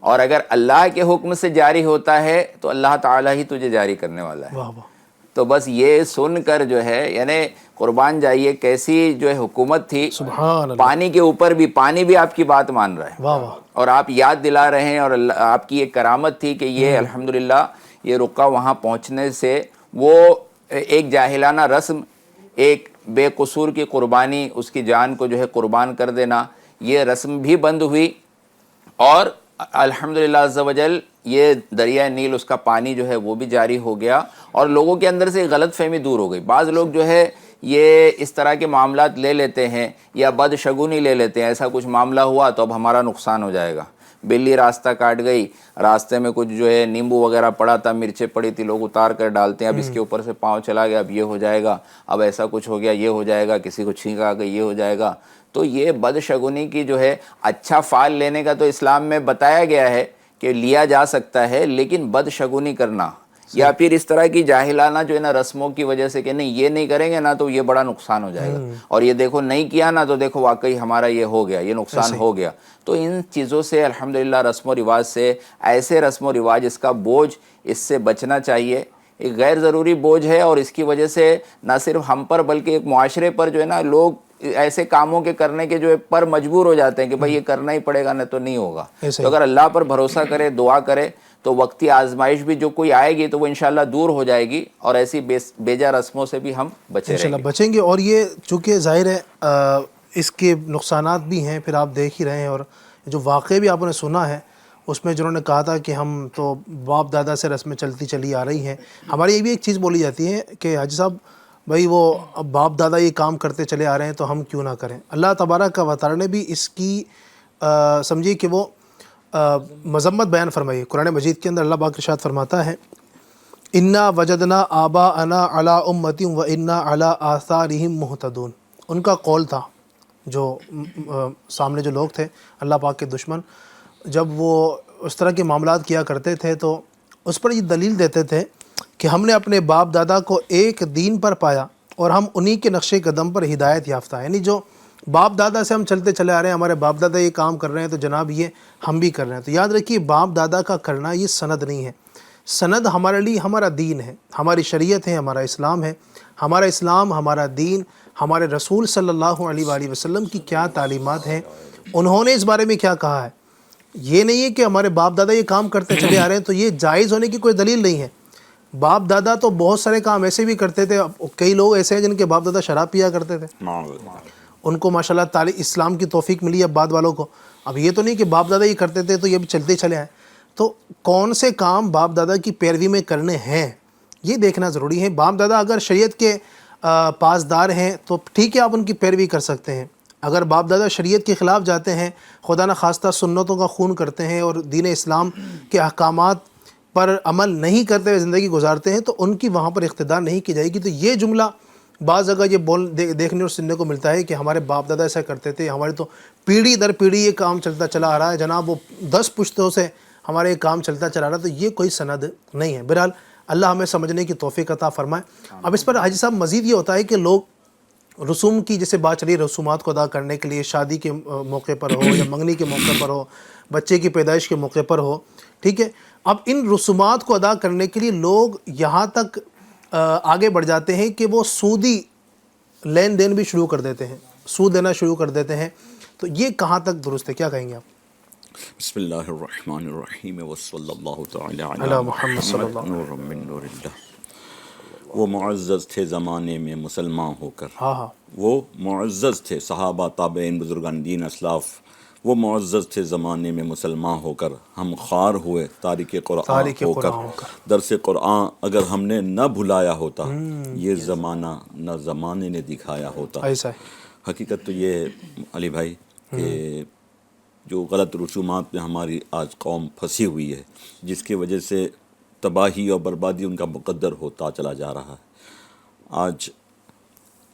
اور اگر اللہ کے حکم سے جاری ہوتا ہے تو اللہ تعالیٰ ہی تجھے جاری کرنے والا ہے. واہ واہ. تو بس یہ سن کر جو ہے یعنی قربان جائیے کیسی جو ہے حکومت تھی. سبحان اللہ. پانی کے اوپر بھی، پانی بھی آپ کی بات مان رہا ہے. واہ واہ. اور آپ یاد دلا رہے ہیں، اور آپ کی ایک کرامت تھی کہ یہ الحمدللہ یہ رقعہ وہاں پہنچنے سے وہ ایک جاہلانہ رسم، ایک بے قصور کی قربانی، اس کی جان کو جو ہے قربان کر دینا، یہ رسم بھی بند ہوئی، اور الحمدللہ عز و جل یہ دریائے نیل اس کا پانی جو ہے وہ بھی جاری ہو گیا، اور لوگوں کے اندر سے غلط فہمی دور ہو گئی. بعض لوگ جو ہے یہ اس طرح کے معاملات لے لیتے ہیں یا بدشگونی لے لیتے ہیں، ایسا کچھ معاملہ ہوا تو اب ہمارا نقصان ہو جائے گا. بلی راستہ کاٹ گئی، راستے میں کچھ جو ہے نیمبو وغیرہ پڑا تھا، مرچیں پڑی تھی، لوگ اتار کر ڈالتے ہیں، اب اس کے اوپر سے پاؤں چلا گیا، اب یہ ہو جائے گا، اب ایسا کچھ ہو گیا، یہ ہو جائے گا، کسی کو چھینک آ گئی، یہ ہو جائے گا. تو یہ بدشگونی کی جو ہے اچھا فال لینے کا تو اسلام میں بتایا گیا ہے کہ لیا جا سکتا ہے، لیکن بدشگونی کرنا یا پھر اس طرح کی جاہلانہ جو ہے نا رسموں کی وجہ سے کہ نہیں یہ نہیں کریں گے نا تو یہ بڑا نقصان ہو جائے گا، اور یہ دیکھو نہیں کیا نا تو دیکھو واقعی ہمارا یہ ہو گیا، یہ نقصان ہو گیا. تو ان چیزوں سے الحمدللہ رسم و رواج سے، ایسے رسم و رواج اس کا بوجھ اس سے بچنا چاہیے. ایک غیر ضروری بوجھ ہے، اور اس کی وجہ سے نہ صرف ہم پر بلکہ ایک معاشرے پر جو ہے نا لوگ ایسے کاموں کے کرنے کے جو ہے پر مجبور ہو جاتے ہیں کہ بھائی یہ کرنا ہی پڑے گا، نہ تو نہیں ہوگا. تو اگر اللہ پر بھروسہ کرے، دعا کرے، تو وقتی آزمائش بھی جو کوئی آئے گی تو وہ انشاءاللہ دور ہو جائے گی، اور ایسی بیجا رسموں سے بھی ہم بچیں گے. اور یہ چونکہ ظاہر ہے اس کے نقصانات بھی ہیں، پھر آپ دیکھ ہی رہے ہیں، اور جو واقعے بھی آپ نے سنا ہے اس میں جنہوں نے کہا تھا کہ ہم تو باپ دادا سے رسمیں چلتی چلی آ رہی ہیں. ہماری یہ بھی ایک چیز بولی جاتی ہے کہ حاجی صاحب بھائی وہ باپ دادا یہ کام کرتے چلے آ رہے ہیں تو ہم کیوں نہ کریں. اللہ تبارک و تعالی نے بھی اس کی سمجھیے کہ وہ مذمت بیان فرمائی. قرآن مجید کے اندر اللہ پاک ارشاد فرماتا ہے انا وجدنا آباءنا علی امۃ و انا علی آثارہم مہتدون. ان کا قول تھا، جو سامنے جو لوگ تھے اللہ پاک کے دشمن، جب وہ اس طرح کے معاملات کیا کرتے تھے تو اس پر یہ دلیل دیتے تھے کہ ہم نے اپنے باپ دادا کو ایک دین پر پایا اور ہم انہی کے نقش قدم پر ہدایت یافتہ ہیں. یعنی جو باپ دادا سے ہم چلتے چلے آ رہے ہیں، ہمارے باپ دادا یہ کام کر رہے ہیں تو جناب یہ ہم بھی کر رہے ہیں. تو یاد رکھیے باپ دادا کا کرنا یہ سند نہیں ہے. سند ہمارے لیے ہمارا دین ہے، ہماری شریعت ہے، ہمارا اسلام ہے. ہمارا اسلام، ہمارا دین، ہمارے رسول صلی اللہ علیہ وآلہ وسلم کی کیا تعلیمات ہیں، انہوں نے اس بارے میں کیا کہا ہے. یہ نہیں ہے کہ ہمارے باپ دادا یہ کام کرتے چلے آ رہے ہیں تو یہ جائز ہونے کی کوئی دلیل نہیں ہے. باپ دادا تو بہت سارے کام ایسے بھی کرتے تھے. کئی لوگ ایسے ہیں جن کے باپ دادا شراب پیا کرتے تھے، ان کو ماشاءاللہ اسلام کی توفیق ملی اب بعد والوں کو. اب یہ تو نہیں کہ باپ دادا یہ کرتے تھے تو یہ بھی چلتے چلے آئے. تو کون سے کام باپ دادا کی پیروی میں کرنے ہیں یہ دیکھنا ضروری ہے. باپ دادا اگر شریعت کے پاسدار ہیں تو ٹھیک ہے، آپ ان کی پیروی کر سکتے ہیں. اگر باپ دادا شریعت کے خلاف جاتے ہیں، خدا نہ خواستہ سنتوں کا خون کرتے ہیں اور دین اسلام کے احکامات پر عمل نہیں کرتے ہوئے زندگی گزارتے ہیں تو ان کی وہاں پر اقتدار نہیں کی جائے گی. تو یہ جملہ بعض جگہ یہ دیکھنے اور سننے کو ملتا ہے کہ ہمارے باپ دادا ایسا کرتے تھے، ہمارے تو پیڑھی در پیڑھی یہ کام چلتا چلا آ رہا ہے. جناب وہ 10 پشتوں سے ہمارے یہ کام چلتا چلا رہا ہے. تو یہ کوئی سند نہیں ہے. بہرحال اللہ ہمیں سمجھنے کی توفیق عطا فرمائے. اب اس پر حاجی صاحب مزید یہ ہوتا ہے کہ لوگ رسوم کی جیسے بات چلی، رسومات کو ادا کرنے کے لیے شادی کے موقع پر ہو یا منگنی کے موقع پر ہو، بچے کی پیدائش کے موقع پر ہو، ٹھیک ہے، اب ان رسومات کو ادا کرنے کے لیے لوگ یہاں تک آگے بڑھ جاتے ہیں کہ وہ سودی لین دین بھی شروع کر دیتے ہیں، سود دینا شروع کر دیتے ہیں. تو یہ کہاں تک درست ہے، کیا کہیں گے آپ؟ بسم اللہ الرحمن الرحیم وصلی اللہ تعالی علی علی محمد صلی اللہ محمد نور من نور اللہ. وہ معزز تھے زمانے میں مسلمان ہو کر، ہاں وہ معزز تھے صحابہ تابعین بزرگان دین اسلاف، وہ معزز تھے زمانے میں مسلمان ہو کر، ہم خوار ہوئے تارک قرآن ہو کر. درس قرآن اگر ہم نے نہ بھلایا ہوتا، یہ زمانہ نہ زمانے نے دکھایا ہوتا. ایسا ہے. حقیقت تو یہ ہے علی بھائی کہ جو غلط رسومات میں ہماری آج قوم پھنسی ہوئی ہے، جس کی وجہ سے تباہی اور بربادی ان کا مقدر ہوتا چلا جا رہا ہے. آج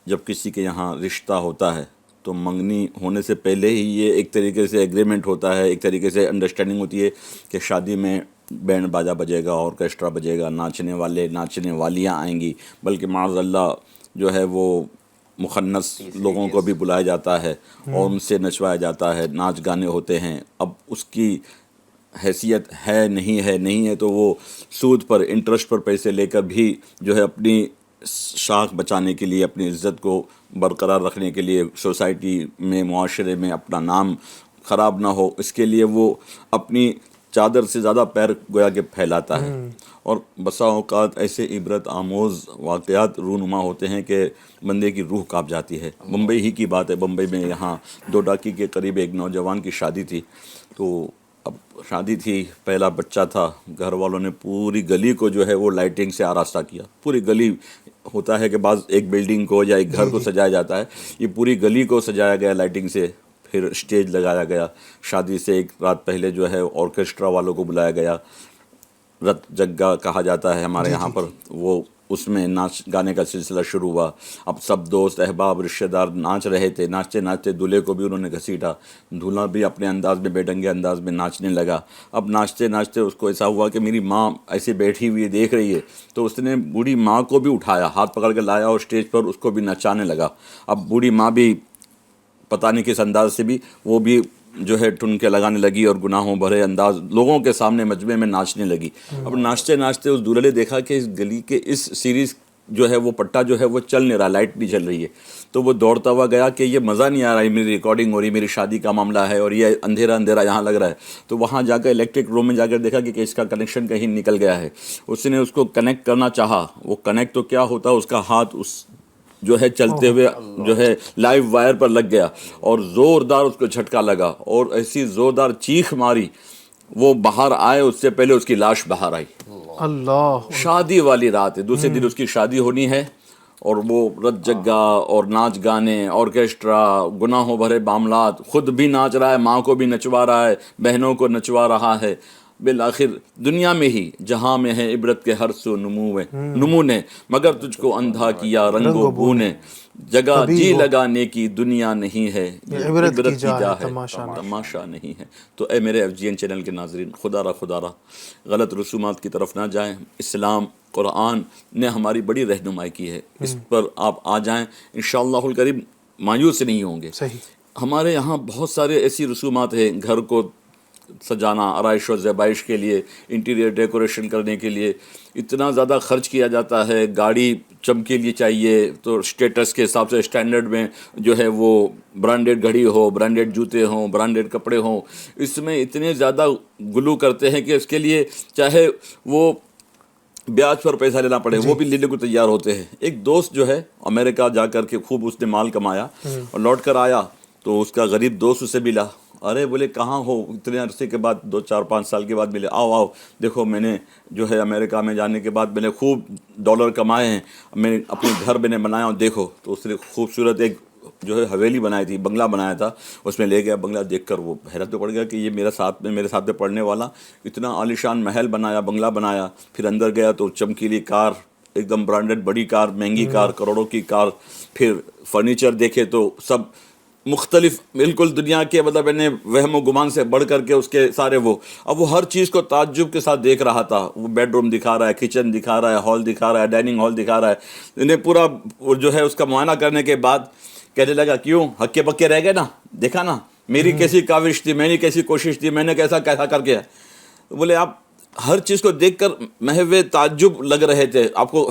جب کسی کے یہاں رشتہ ہوتا ہے تو منگنی ہونے سے پہلے ہی یہ ایک طریقے سے ایگریمنٹ ہوتا ہے، ایک طریقے سے انڈرسٹینڈنگ ہوتی ہے کہ شادی میں بینڈ باجا بجے گا، آرکیسٹرا بجے گا، ناچنے والے ناچنے والیاں آئیں گی، بلکہ معاذ اللہ جو ہے وہ مخنث لوگوں کو بھی بلایا جاتا ہے اور ان سے نچوایا جاتا ہے، ناچ گانے ہوتے ہیں. اب اس کی حیثیت ہے نہیں ہے تو وہ سود پر انٹرسٹ پر پیسے لے کر بھی جو ہے اپنی شاخ بچانے کے لیے، اپنی عزت کو برقرار رکھنے کے لیے، سوسائٹی میں معاشرے میں اپنا نام خراب نہ ہو، اس کے لیے وہ اپنی چادر سے زیادہ پیر گویا کہ پھیلاتا ہے. اور بسا اوقات ایسے عبرت آموز واقعات رونما ہوتے ہیں کہ بندے کی روح کانپ جاتی ہے. بمبئی ہی کی بات ہے، بمبئی میں یہاں 2 ڈاکی کے قریب ایک نوجوان کی شادی تھی. تو اب شادی تھی، پہلا بچہ تھا، گھر والوں نے پوری گلی کو جو ہے وہ لائٹنگ سے آراستہ کیا. پوری گلی، ہوتا ہے کہ بعض ایک بلڈنگ کو یا ایک گھر کو سجایا جاتا ہے، یہ پوری گلی کو سجایا گیا لائٹنگ سے. پھر اسٹیج لگایا گیا، شادی سے ایک رات پہلے جو ہے آرکیسٹرا والوں کو بلایا گیا، رت جگہ کہا جاتا ہے ہمارے یہاں پر، وہ اس میں ناچ گانے کا سلسلہ شروع ہوا. اب سب دوست احباب رشتہ دار ناچ رہے تھے، ناچتے ناچتے دولہے کو بھی انہوں نے گھسیٹا، دولہا بھی اپنے انداز میں بے ڈنگے انداز میں ناچنے لگا. اب ناچتے ناچتے اس کو ایسا ہوا کہ میری ماں ایسے بیٹھی ہوئی دیکھ رہی ہے، تو اس نے بوڑھی ماں کو بھی اٹھایا، ہاتھ پکڑ کے لایا اور اسٹیج پر اس کو بھی نچانے لگا. اب بوڑھی ماں بھی پتہ نہیں کس انداز سے بھی وہ بھی جو ہے ٹھنکے لگانے لگی اور گناہوں بھرے انداز لوگوں کے سامنے مجمع میں ناچنے لگی. اب ناچتے ناچتے اس دولہے نے دیکھا کہ اس گلی کے اس سیریز جو ہے وہ پٹا جو ہے وہ چل نہیں رہا، لائٹ نہیں چل رہی ہے. تو وہ دوڑتا ہوا گیا کہ یہ مزہ نہیں آ رہا ہے، میری ریکارڈنگ ہو رہی، میری شادی کا معاملہ ہے اور یہ اندھیرا اندھیرا یہاں لگ رہا ہے. تو وہاں جا کر الیکٹرک روم میں جا کر دیکھا کہ اس کا کنیکشن کہیں نکل گیا ہے. اس نے اس کو کنیکٹ کرنا چاہا، وہ کنیکٹ تو کیا ہوتا، اس کا ہاتھ اس جو ہے چلتے ہوئے جو ہے لائیو وائر پر لگ گیا اور زوردار اس کو جھٹکا لگا اور ایسی زوردار چیخ ماری، وہ باہر آئے اس سے پہلے اس کی لاش باہر آئی. اللہ. شادی والی رات ہے، دوسرے دن اس کی شادی ہونی ہے اور وہ رت جگہ اور ناچ گانے، آرکیسٹرا، گناہوں بھرے معاملات، خود بھی ناچ رہا ہے، ماں کو بھی نچوا رہا ہے، بہنوں کو نچوا رہا ہے. بالآخر دنیا میں ہی جہاں میں ہے عبرت کے ہر سو نمو نے، مگر تجھ کو اندھا کیا رنگ و بو نے. جگہ جی لگانے کی دنیا نہیں ہے، عبرت کی جا ہے تماشا نہیں ہے. تو اے میرے FGN چینل کے ناظرین، خدا را غلط رسومات کی طرف نہ جائیں. اسلام قرآن نے ہماری بڑی رہنمائی کی ہے، اس پر آپ آ جائیں، انشاءاللہ القریب مایوس نہیں ہوں گے. ہمارے یہاں بہت سارے ایسی رسومات ہیں، گھر کو سجانا، آرائش و زیبائش کے لیے، انٹیریئر ڈیکوریشن کرنے کے لیے اتنا زیادہ خرچ کیا جاتا ہے. گاڑی چمکیلی چاہیے تو اسٹیٹس کے حساب سے اسٹینڈرڈ میں جو ہے وہ برانڈیڈ گھڑی ہو، برانڈیڈ جوتے ہوں، برانڈیڈ کپڑے ہوں. اس میں اتنے زیادہ گلو کرتے ہیں کہ اس کے لیے چاہے وہ بیاج پر پیسہ لینا پڑے وہ بھی لینے کو تیار ہوتے ہیں. ایک دوست جو ہے امریکہ جا کر کے خوب اس نے مال کمایا اور لوٹ کر آیا تو اس کا غریب دوست اسے ملا. ارے بولے کہاں ہو؟ اتنے عرصے کے بعد 2-4-5 سال کے بعد ملے. آؤ دیکھو میں نے جو ہے امریکہ میں جانے کے بعد میں نے خوب ڈالر کمائے ہیں، میں اپنے گھر میں نے بنایا ہوں دیکھو. تو اس نے خوبصورت ایک جو ہے حویلی بنائی تھی، بنگلہ بنایا تھا. اس میں لے گیا، بنگلہ دیکھ کر وہ حیرت تو پڑ گیا کہ یہ میرے ساتھ میں پڑھنے والا اتنا عالیشان محل بنایا، بنگلہ بنایا. پھر اندر گیا تو چمکیلی کار، ایک دم برانڈڈ بڑی کار، مہنگی کار، کروڑوں کی کار. پھر فرنیچر دیکھے تو سب مختلف بالکل دنیا کے مطلب نے وہم و گمان سے بڑھ کر کے اس کے سارے وہ اب وہ ہر چیز کو تعجب کے ساتھ دیکھ رہا تھا. وہ بیڈ روم دکھا رہا ہے, کچن دکھا رہا ہے, ہال دکھا رہا ہے, ڈائننگ ہال دکھا رہا ہے. انہیں پورا جو ہے اس کا معائنہ کرنے کے بعد کہنے لگا کیوں ہکے بکے رہ گئے نا, دیکھا نا میری کیسی کاوش تھی, میں نے کیسی کوشش تھی, میں نے کیسا کر کے. بولے آپ ہر چیز کو دیکھ کر محو تعجب لگ رہے تھے, آپ کو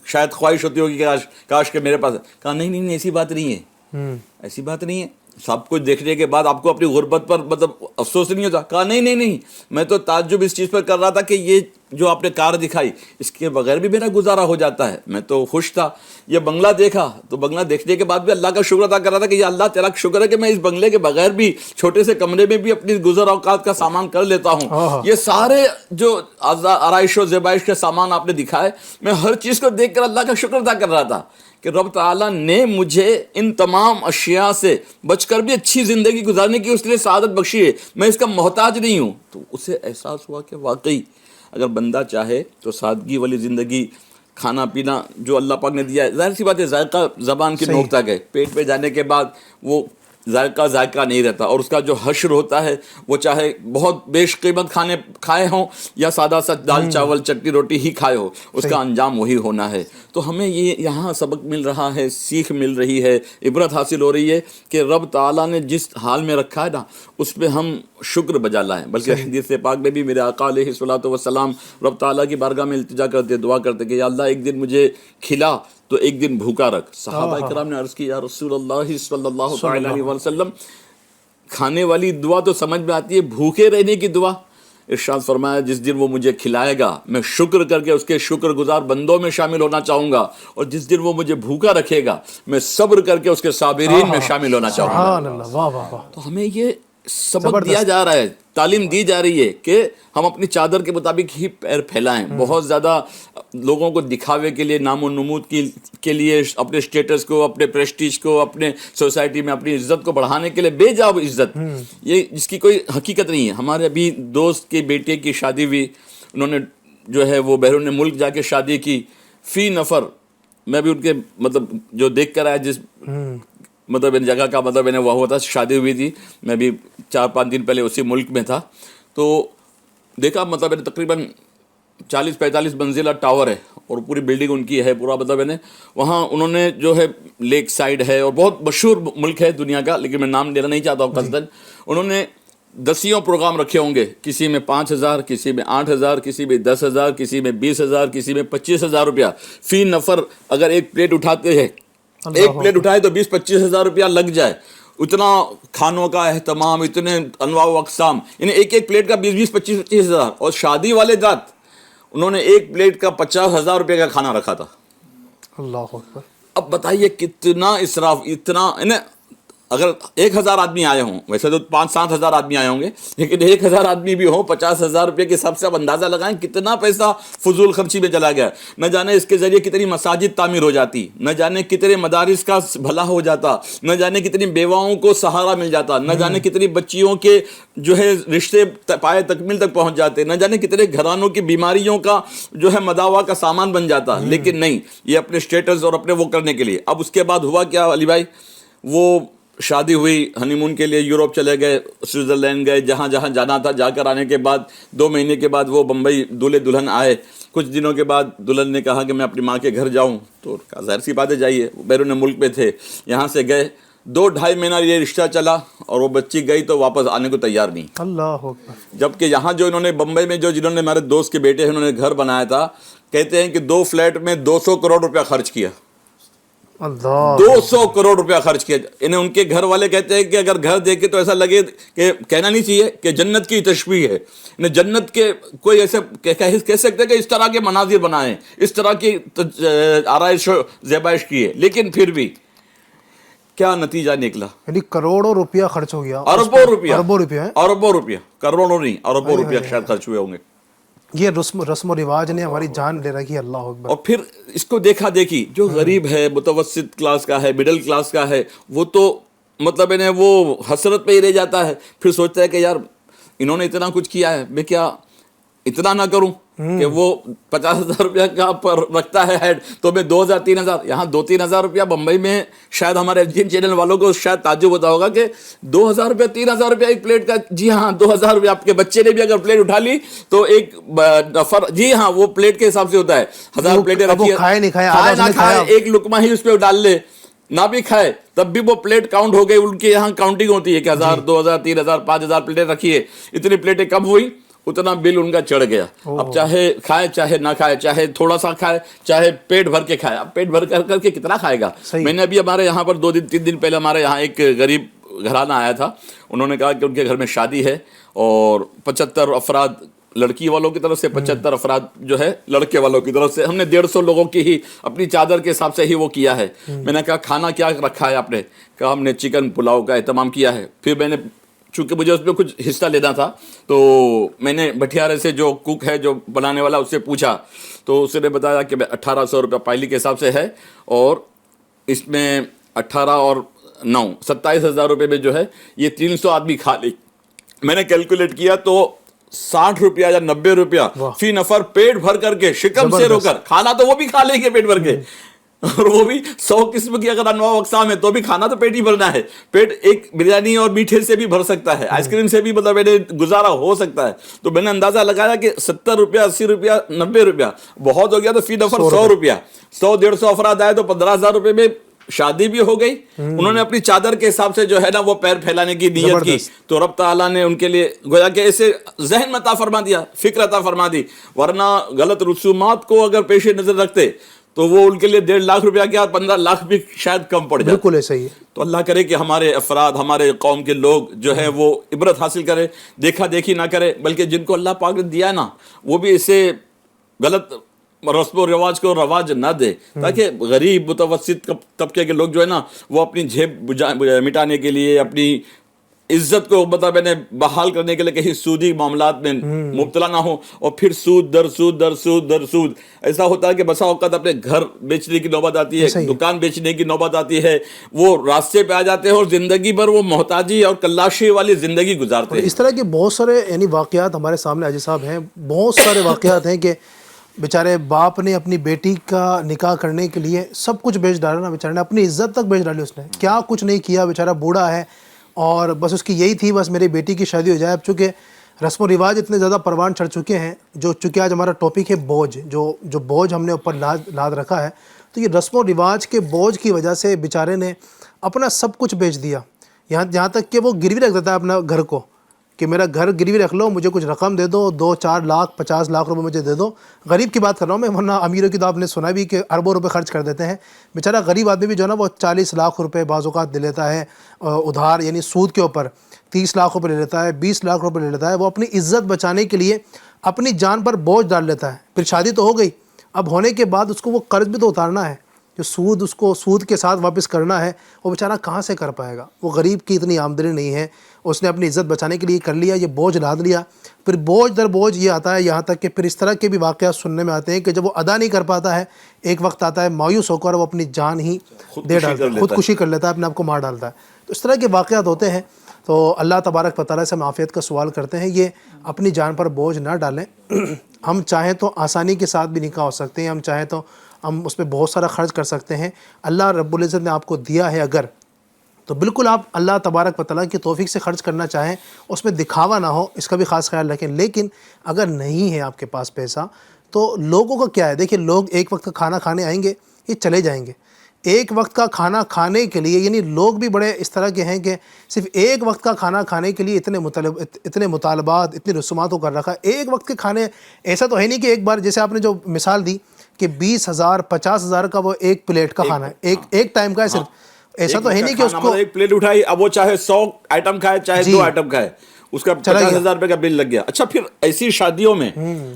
شاید خواہش ہوتی ہوگی کہ کاش کہ میرے پاس. کہا نہیں ایسی بات نہیں ہے, ایسی بات نہیں ہے. سب کچھ دیکھنے کے بعد آپ کو اپنی غربت پر مطلب افسوس نہیں ہوتا. کہا نہیں میں تو تعجب اس چیز پر کر رہا تھا کہ یہ جو آپ نے کار دکھائی اس کے بغیر بھی میرا گزارا ہو جاتا ہے. میں تو خوش تھا. یہ بنگلہ دیکھا تو بنگلہ دیکھنے کے بعد بھی اللہ کا شکر ادا کر رہا تھا کہ یہ اللہ تیرا شکر ہے کہ میں اس بنگلے کے بغیر بھی چھوٹے سے کمرے میں بھی اپنی گزر اوقات کا سامان کر لیتا ہوں. یہ سارے جو آرائش و زیبائش کے سامان آپ نے دکھائے, میں ہر چیز کو دیکھ کر اللہ کا شکر ادا کر رہا تھا کہ رب تعالیٰ نے مجھے ان تمام اشیاء سے بچ کر بھی اچھی زندگی گزارنے کی اس لیے سعادت بخشی ہے, میں اس کا محتاج نہیں ہوں. تو اسے احساس ہوا کہ واقعی اگر بندہ چاہے تو سادگی والی زندگی, کھانا پینا جو اللہ پاک نے دیا ہے, ظاہر سی بات ہے ذائقہ زبان کی نوک تک ہے, پیٹ پہ جانے کے بعد وہ ذائقہ نہیں رہتا. اور اس کا جو حشر ہوتا ہے وہ چاہے بہت بیش قیمت کھانے کھائے ہوں یا سادہ سا دال چاول چٹنی روٹی ہی کھائے ہو, اس کا انجام وہی ہونا ہے. تو ہمیں یہ یہاں سبق مل رہا ہے, سیکھ مل رہی ہے, عبرت حاصل ہو رہی ہے کہ رب تعالیٰ نے جس حال میں رکھا ہے نا اس پہ ہم شکر بجا لائیں. بلکہ حدیث پاک میں بھی میرے آقا علیہ الصلوۃ والسلام رب تعالیٰ کی بارگاہ میں التجا کرتے, دعا کرتے کہ یا اللہ ایک دن مجھے کھلا تو ایک دن بھوکا رکھ. صحابہ کرام نے عرض کی یا رسول اللہ صلی اللہ تعالی علیہ وسلم, کھانے والی دعا تو سمجھ میں آتی ہے, بھوکے رہنے کی دعا. ارشاد فرمایا جس دن وہ مجھے کھلائے گا میں شکر کر کے اس کے شکر گزار بندوں میں شامل ہونا چاہوں گا, اور جس دن وہ مجھے بھوکا رکھے گا میں صبر کر کے اس کے صابرین میں شامل ہونا چاہوں گا. سبحان اللہ, واہ واہ واہ. تو ہمیں یہ سبق دیا جا رہا ہے, تعلیم دی جا رہی ہے کہ ہم اپنی چادر کے مطابق ہی پیر پھیلائیں. بہت زیادہ لوگوں کو دکھاوے کے لیے, نام و نمود کے لیے, اپنے اسٹیٹس کو, اپنے پریسٹیج کو, اپنے سوسائٹی میں اپنی عزت کو بڑھانے کے لیے بے جا عزت, یہ جس کی کوئی حقیقت نہیں ہے. ہمارے ابھی دوست کے بیٹے کی شادی ہوئی, انہوں نے جو ہے وہ بیرون ملک جا کے شادی کی. فی نفر میں بھی ان کے مطلب جو دیکھ کر آیا, جس مطلب ان جگہ کا مطلب وہ ہوا تھا, شادی ہوئی تھی, میں بھی 4-5 دن پہلے اسی ملک میں تھا. تو دیکھا مطلب تقریباً 40-45 منزلہ ٹاور ہے اور پوری بلڈنگ ان کی ہے, پورا مطلب وہاں انہوں نے جو ہے لیک سائڈ ہے اور بہت مشہور ملک ہے دنیا کا, لیکن میں نام لینا نہیں چاہتا ہوں قصداً. انہوں نے 10 پروگرام رکھے ہوں گے, کسی میں 5,000, کسی میں 8,000, کسی میں 10,000, کسی میں 20,000, کسی میں 25,000 روپیہ فی نفر. اگر ایک پلیٹ اٹھاتے ہیں, ایک پلیٹ اٹھائے تو 20-25 ہزار روپیہ لگ جائے. اتنا کھانوں کا اہتمام, اتنے انواع و اقسام, یعنی ایک پلیٹ کا 20-25 ہزار. اور شادی والے رات انہوں نے ایک پلیٹ کا 50,000 روپے کا کھانا رکھا تھا. اللہ اکبر. اب بتائیے کتنا اسراف, اتنا. اگر 1,000 آدمی آئے ہوں, ویسے تو 5-7 ہزار آدمی آئے ہوں گے, لیکن 1,000 آدمی بھی ہوں, 50,000 روپے کے حساب سے آپ اندازہ لگائیں کتنا پیسہ فضول خرچی میں چلا گیا. نہ جانے اس کے ذریعے کتنی مساجد تعمیر ہو جاتی, نہ جانے کتنے مدارس کا بھلا ہو جاتا, نہ جانے کتنی بیواؤں کو سہارا مل جاتا, نہ جانے کتنی بچیوں کے جو ہے رشتے پائے تکمیل تک پہنچ جاتے, نہ جانے کتنے گھرانوں کی بیماریوں کا جو ہے مداوا کا سامان بن جاتا. لیکن نہیں, یہ اپنے اسٹیٹس اور اپنے وہ کرنے کے لیے. اب اس کے بعد ہوا کیا علی بھائی, وہ شادی ہوئی, ہنی مون کے لیے یوروپ چلے گئے, سوئٹزرلینڈ گئے, جہاں جہاں جانا تھا. جا کر آنے کے بعد 2 مہینے کے بعد وہ بمبئی دولہے دلہن آئے. کچھ دنوں کے بعد دلہن نے کہا کہ میں اپنی ماں کے گھر جاؤں, تو ظاہر سی بات ہے جائیے, بیرون ملک میں تھے, یہاں سے گئے. 2-2.5 مہینہ یہ رشتہ چلا اور وہ بچی گئی تو واپس آنے کو تیار نہیں. اللہ اکبر. جبکہ یہاں جو انہوں نے بمبئی میں جنہوں نے ہمارے دوست کے بیٹے ہیں انہوں نے گھر بنایا تھا, کہتے ہیں کہ 2 فلیٹ میں 200 کروڑ روپیہ خرچ کیا. 200 کروڑ روپیہ خرچ کیا. انہیں ان کے گھر والے کہتے ہیں کہ اگر گھر دیکھے تو ایسا لگے کہ کہنا نہیں چاہیے کہ جنت کی تشبیہ ہے. انہیں جنت کے کوئی ایسے کہہ سکتے کہ اس طرح کے مناظر بنائے, اس طرح کی آرائش و زیبائش کی ہے, لیکن پھر بھی کیا نتیجہ نکلا. یعنی کروڑوں روپیہ خرچ ہو گیا, اربوں روپیہ, اربوں روپیہ, کروڑوں نہیں, اربوں روپیہ شاید خرچ ہوئے ہوں گے. یہ رسم و رواج نے ہماری جان لے رکھی. اللہ اکبر. اور پھر اس کو دیکھا دیکھی, جو غریب ہے, متوسط کلاس کا ہے, مڈل کلاس کا ہے, وہ تو مطلب وہ حسرت پہ ہی رہ جاتا ہے. پھر سوچتا ہے کہ یار انہوں نے اتنا کچھ کیا ہے, میں کیا اتنا نہ کروں کہ وہ 50,000 روپیہ کا پر رکھتا ہے ہیڈ تو میں 2,000 3,000 یہاں 2-3 ہزار روپیہ بمبئی میں شاید ہمارے جن چینل والوں کو شاید تعجب ہوتا ہوگا کہ 2,000 روپیہ 3,000 روپیہ ایک پلیٹ کا. جی ہاں 2,000 روپیہ. آپ کے بچے نے بھی اگر پلیٹ اٹھا لی تو ایک نفر جی ہاں وہ پلیٹ کے حساب سے ہوتا ہے. 1000 پلیٹیں رکھی کھائے نہیں کھائے نہ کھائے ایک لقمہ ہی اس پہ ڈال لے نہ بھی کھائے تب بھی وہ پلیٹ کاؤنٹ ہو گئی. ان کے یہاں کاؤنٹنگ ہوتی ہے کہ 1,000 2,000 3,000 5,000 پلیٹیں رکھی ہے. اتنی پلیٹیں کب ہوئی اتنا بل ان کا چڑھ گیا. اب چاہے کھائے چاہے نہ کھائے, چاہے تھوڑا سا کھائے چاہے پیٹ بھر کے کھائے. اب پیٹ بھر کر کے کتنا کھائے گا. میں نے ابھی ہمارے یہاں پر 2-3 دن پہلے ہمارے یہاں ایک غریب گھرانہ آیا تھا. انہوں نے کہا کہ ان کے گھر میں شادی ہے اور 75 افراد لڑکی والوں کی طرف سے 75 افراد جو ہے لڑکے والوں کی طرف سے. ہم نے 150 لوگوں کی ہی اپنی چادر کے حساب سے ہی وہ کیا ہے. میں نے کہا کھانا کیا رکھا ہے آپ نے؟ کہا ہم نے چکن پلاؤ کا اہتمام کیا ہے. پھر میں نے چونکہ مجھے اس میں کچھ حصہ لینا تھا تو میں نے بٹھیارے سے جو کوک ہے جو بنانے والا اس سے پوچھا تو اس نے بتایا کہ 1,800 روپیہ پائلی کے حساب سے ہے اور اس میں 18 اور 9 27,000 روپے میں جو ہے یہ 300 آدمی کھا لے. میں نے کیلکولیٹ کیا تو 60 روپیہ یا 90 روپیہ فی نفر پیٹ بھر کر کے شکم سے رو کر. کھانا تو وہ بھی کھا لیں گے پیٹ بھر کے اور وہ بھی 100 قسم کی اگر انواع اقسام ہے تو بھی کھانا تو پیٹ ہی بھرنا ہے. پیٹ ایک بریانی اور میٹھے سے بھی بھر سکتا ہے, آئس کریم سے بھی مطلب گزارا ہو سکتا ہے. تو میں نے اندازہ لگایا کہ 70 روپیہ 80 روپیہ 90 روپیہ بہت ہو گیا تو فی نفر 100 روپیہ 100-150 افراد آئے تو 15,000 روپے میں شادی بھی ہو گئی. انہوں نے اپنی چادر کے حساب سے جو ہے نا وہ پیر پھیلانے کی نیت کی تو رب تعالیٰ نے ان کے لیے گویا کہ ایسے ذہن میں عطا فرما دیا, فکر عطا فرما دی. ورنہ غلط رسومات کو اگر پیش نظر رکھتے تو وہ ان کے لیے 1.5 لاکھ روپیہ کیا 15 لاکھ بھی شاید کم پڑ جائے. بالکل ایسا ہی ہے. تو اللہ کرے کہ ہمارے افراد ہمارے قوم کے لوگ جو ہے وہ عبرت حاصل کرے, دیکھا دیکھی نہ کرے, بلکہ جن کو اللہ پاک نے دیا ہے نا وہ بھی اسے غلط رسم و رواج کو رواج نہ دے تاکہ غریب متوسط طبقے کے لوگ جو ہے نا وہ اپنی جیب مٹانے کے لیے اپنی عزت کو مطلب بحال کرنے کے لیے کہیں سودی معاملات میں مبتلا نہ ہو اور پھر سود در سود در سود در سود. ایسا ہوتا ہے کہ بسا اوقات اپنے گھر بیچنے کی نوبت آتی ہے, دکان بیچنے کی نوبت آتی ہے, وہ راستے پہ آ جاتے ہیں اور زندگی بھر وہ محتاجی اور کلاشی والی زندگی گزارتے ہیں. اس طرح کے بہت سارے یعنی واقعات ہمارے سامنے حاجی صاحب ہیں, بہت سارے واقعات ہیں کہ بیچارے باپ نے اپنی بیٹی کا نکاح کرنے کے لیے سب کچھ بیچ ڈالا نا, بیچارے نے اپنی عزت تک بیچ ڈالی. اس نے کیا کچھ نہیں کیا, بیچارہ بوڑھا ہے اور بس اس کی یہی تھی بس میری بیٹی کی شادی ہو جائے. اب چونکہ رسم و رواج اتنے زیادہ پروان چڑھ چکے ہیں, جو چونکہ آج ہمارا ٹاپک ہے بوجھ, جو بوجھ ہم نے اوپر لاد رکھا ہے, تو یہ رسم و رواج کے بوجھ کی وجہ سے بیچارے نے اپنا سب کچھ بیچ دیا. یہاں تک کہ وہ گروی رکھ دیتا ہے اپنا گھر کو کہ میرا گھر گروی رکھ لو, مجھے کچھ رقم دے دو, 2-4 لاکھ 50 لاکھ روپے مجھے دے دو. غریب کی بات کر رہا ہوں میں, ورنہ امیروں کی تو آپ نے سنا بھی کہ اربوں روپے خرچ کر دیتے ہیں. بیچارہ غریب آدمی بھی جو ہے نا وہ 40 لاکھ روپے بعض اوقات دے لیتا ہے ادھار, یعنی سود کے اوپر 30 لاکھ روپے لے لیتا ہے, 20 لاکھ روپے لے لیتا ہے. وہ اپنی عزت بچانے کے لیے اپنی جان پر بوجھ ڈال لیتا ہے. پھر شادی تو ہو گئی, اب ہونے کے بعد اس کو وہ قرض بھی تو اتارنا ہے, جو سود اس کو سود کے ساتھ واپس کرنا ہے, وہ بیچارہ کہاں سے کر پائے گا. وہ غریب کی اتنی آمدنی نہیں ہے, اس نے اپنی عزت بچانے کے لیے کر لیا, یہ بوجھ لاد لیا. پھر بوجھ در بوجھ یہ آتا ہے یہاں تک کہ پھر اس طرح کے بھی واقعات سننے میں آتے ہیں کہ جب وہ ادا نہیں کر پاتا ہے, ایک وقت آتا ہے مایوس ہو کر وہ اپنی جان ہی دے ڈالتا ہے, خودکشی کر لیتا ہے, اپنے آپ کو مار ڈالتا ہے. تو اس طرح کے واقعات ہوتے ہیں. تو اللہ تبارک و تعالیٰ سے ہم عافیت کا سوال کرتے ہیں, یہ اپنی جان پر بوجھ نہ ڈالیں. ہم چاہیں تو آسانی کے ساتھ بھی نکاح ہو سکتے ہیں, ہم چاہیں تو ہم اس پہ بہت سارا خرچ کر سکتے ہیں. اللہ رب العزت نے آپ کو دیا ہے اگر, تو بالکل آپ اللہ تبارک و تعالیٰ کی توفیق سے خرچ کرنا چاہیں, اس میں دکھاوا نہ ہو, اس کا بھی خاص خیال رکھیں. لیکن اگر نہیں ہے آپ کے پاس پیسہ تو لوگوں کا کیا ہے, دیکھیں لوگ ایک وقت کا کھانا کھانے آئیں گے, یہ چلے جائیں گے. ایک وقت کا کھانا کھانے کے لیے, یعنی لوگ بھی بڑے اس طرح کے ہیں کہ صرف ایک وقت کا کھانا کھانے کے لیے اتنے مطالبات, اتنی رسومات کو کر رکھا ہے. ایک وقت کے کھانے ایسا تو ہے نہیں کہ ایک بار, جیسے آپ نے جو مثال دی کہ 20,000 50,000 کا وہ ایک پلیٹ کا کھانا ہے, ایک ٹائم کا ہے صرف. ایسا تو ہے نہیں کہ اس کو ایک پلیٹ اٹھائی, اب وہ چاہے 100 آئٹم کھائے چاہے 2 آئٹم کھائے, اس کا 50,000 روپے کا بل لگ گیا. اچھا پھر ایسی شادیوں میں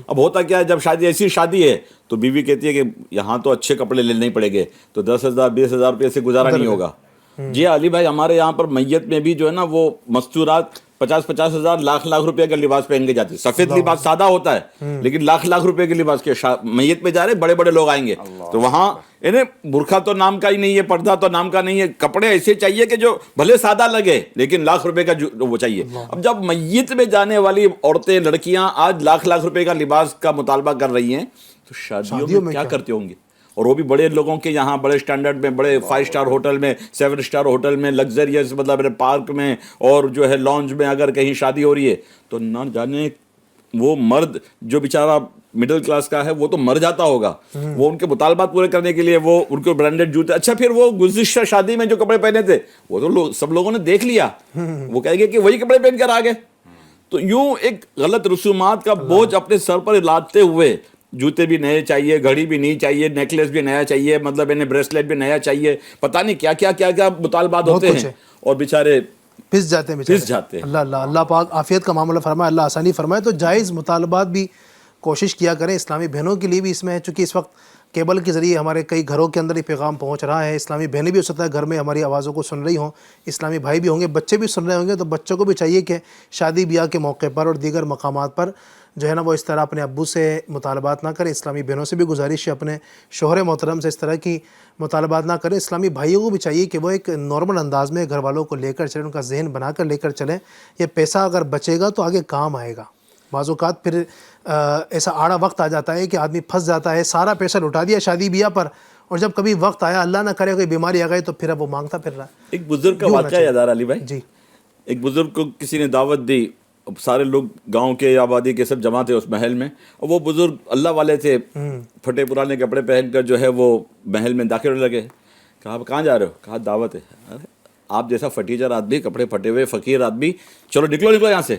اب ہوتا کیا ہے, جب ایسی شادی ہے تو بیوی کہتی ہے کہ یہاں تو اچھے کپڑے لینے پڑیں گے, تو 10,000 20,000 روپے سے گزارا نہیں ہوگا. جی علی بھائی, ہمارے یہاں پر میت میں بھی جو ہے نا وہ مستورات 50,000 لاکھ روپے کا لباس پہن کے جاتے ہیں. سفید لباس سادہ ہوتا ہے لیکن لاکھ روپے کے لباس کے میت میں جا رہے بڑے بڑے لوگ آئیں گے, تو وہاں انہیں برقع تو نام کا ہی نہیں ہے, پردہ تو نام کا نہیں ہے, کپڑے ایسے چاہیے کہ جو بھلے سادہ لگے لیکن لاکھ روپے کا وہ چاہیے. اب جب میت میں جانے والی عورتیں, لڑکیاں آج لاکھ روپے کا لباس کا مطالبہ کر رہی ہیں, تو شادیوں میں کیا کرتے ہوں گے؟ اور وہ بھی بڑے لوگوں کے یہاں, بڑے سٹینڈرڈ میں, بڑے 5 اسٹار ہوٹل میں, 7 اسٹار ہوٹل میں, لگزریس مطلب پارک میں, اور جو ہے لانج میں اگر کہیں شادی ہو رہی ہے تو نہ جانے وہ مرد جو بیچارہ مڈل کلاس کا ہے وہ تو مر جاتا ہوگا. وہ ان کے مطالبات پورے کرنے کے لیے وہ ان کو برانڈڈ جوتے, اچھا پھر وہ گزشتہ شادی میں جو کپڑے پہنے تھے وہ تو سب لوگوں نے دیکھ لیا, وہ کہیں گے کہ وہی کپڑے پہن کر آ گئے. تو یوں ایک غلط رسومات کا بوجھ اپنے سر پر لاتے ہوئے, جوتے بھی نئے چاہیے, گھڑی بھی نہیں چاہیے, نیکلیس بھی نیا چاہیے, مطلب انہیں بریسلیٹ بھی نیا چاہیے, پتہ نہیں کیا کیا کیا کیا مطالبات ہوتے ہیں, اور بیچارے پس جاتے ہیں. اللہ پاک عافیت کا معاملہ فرمائے, اللہ آسانی فرمائے. تو جائز مطالبات بھی کوشش کیا کریں. اسلامی بہنوں کے لیے بھی اس میں ہے, چونکہ اس وقت کیبل کے ذریعے ہمارے کئی گھروں کے اندر یہ پیغام پہنچ رہا ہے. اسلامی بہنیں بھی ہو سکتا ہے گھر میں ہماری آوازوں کو سن رہی ہوں, اسلامی بھائی بھی ہوں گے, بچے بھی سن رہے ہوں گے. تو بچوں کو بھی چاہیے کہ شادی بیاہ کے موقع پر اور دیگر مقامات پر جو ہے نا وہ اس طرح اپنے ابو سے مطالبات نہ کریں. اسلامی بہنوں سے بھی گزارش ہے اپنے شوہر محترم سے اس طرح کی مطالبات نہ کریں. اسلامی بھائیوں کو بھی چاہیے کہ وہ ایک نارمل انداز میں گھر والوں کو لے کر چلیں, ان کا ذہن بنا کر لے کر چلیں. یہ پیسہ اگر بچے گا تو آگے کام آئے گا. بعض اوقات پھر ایسا آڑا وقت آ جاتا ہے کہ آدمی پھنس جاتا ہے, سارا پیسہ لٹا دیا شادی بیاہ پر, اور جب کبھی وقت آیا اللہ نہ کرے کوئی بیماری آ گئی تو پھر اب وہ مانگتا پھر رہا ہے. ایک بزرگ کا واقعہ یاد آ رہا علی بھائی. جی, ایک بزرگ کو کسی نے دعوت دی, اب سارے لوگ گاؤں کے آبادی کے سب جمع تھے اس محل میں, اور وہ بزرگ اللہ والے تھے, پھٹے پرانے کپڑے پہن کر جو ہے وہ محل میں داخل ہونے لگے. کہا آپ کہاں جا رہے ہو؟ کہا دعوت ہے. ارے آپ جیسا فٹیچر آدمی, کپڑے پھٹے ہوئے فقیر آدمی, چلو نکلو یہاں سے.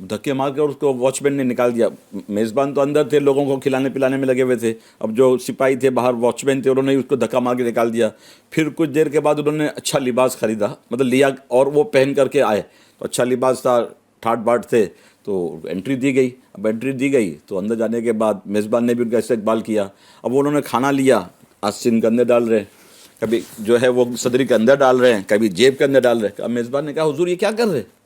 دھکے مار کر اس کو واچ مین نے نکال دیا. میزبان تو اندر تھے, لوگوں کو کھلانے پلانے میں لگے ہوئے تھے. اب جو سپاہی تھے باہر, واچ مین تھے, انہوں نے اس کو دھکا مار کے نکال دیا. پھر کچھ دیر کے بعد انہوں نے اچھا لباس خریدا, مطلب لیا, اور وہ پہن کر کے آئے. تو اچھا لباس تھا, ٹھاٹ باٹ تھے, تو انٹری دی گئی. اب انٹری دی گئی تو اندر جانے کے بعد میزبان نے بھی ان کا استقبال کیا. اب انہوں نے کھانا لیا, آستین کے اندر ڈال رہے ہیں, کبھی جو ہے وہ صدری کے اندر ڈال رہے ہیں, کبھی جیب کے اندر ڈال رہے ہیں. اب میزبان نے کہا حضور یہ کیا کر رہے ہیں؟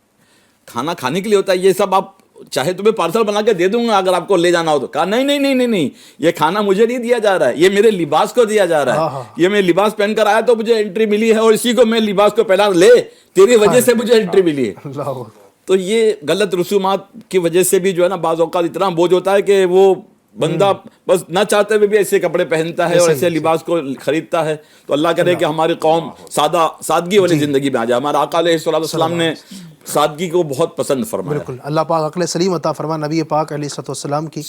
کھانا کھانے کے لیے ہوتا ہے یہ سب, آپ چاہے تمہیں پارسل بنا کے دے دوں گا اگر آپ کو لے جانا ہو تو. کہا نہیں نہیں نہیں نہیں نہیں, یہ کھانا مجھے نہیں دیا جا رہا ہے, یہ میرے لباس کو دیا جا رہا ہے. یہ میں لباس پہن کر آیا تو مجھے انٹری ملی ہے, اور اسی کو میں لباس کو پہنا لے, تیری وجہ سے مجھے انٹری ملی ہے. تو یہ غلط رسومات کی وجہ سے بھی جو ہے نا بعض اوقات اتنا بوجھ ہوتا ہے کہ وہ بندہ بس نہ چاہتے ہوئے بھی ایسے کپڑے پہنتا ہے اور ایسے لباس کو خریدتا ہے. تو اللہ کرے کہ ہماری قوم سادگی والی زندگی میں آ جائے. ہمارا آقا علیہ السلام نے سادگی کو بہت پسند فرمایا. بالکل, اللہ پاک عقل سلیم عطا فرما. نبی پاک علیہ السلام کی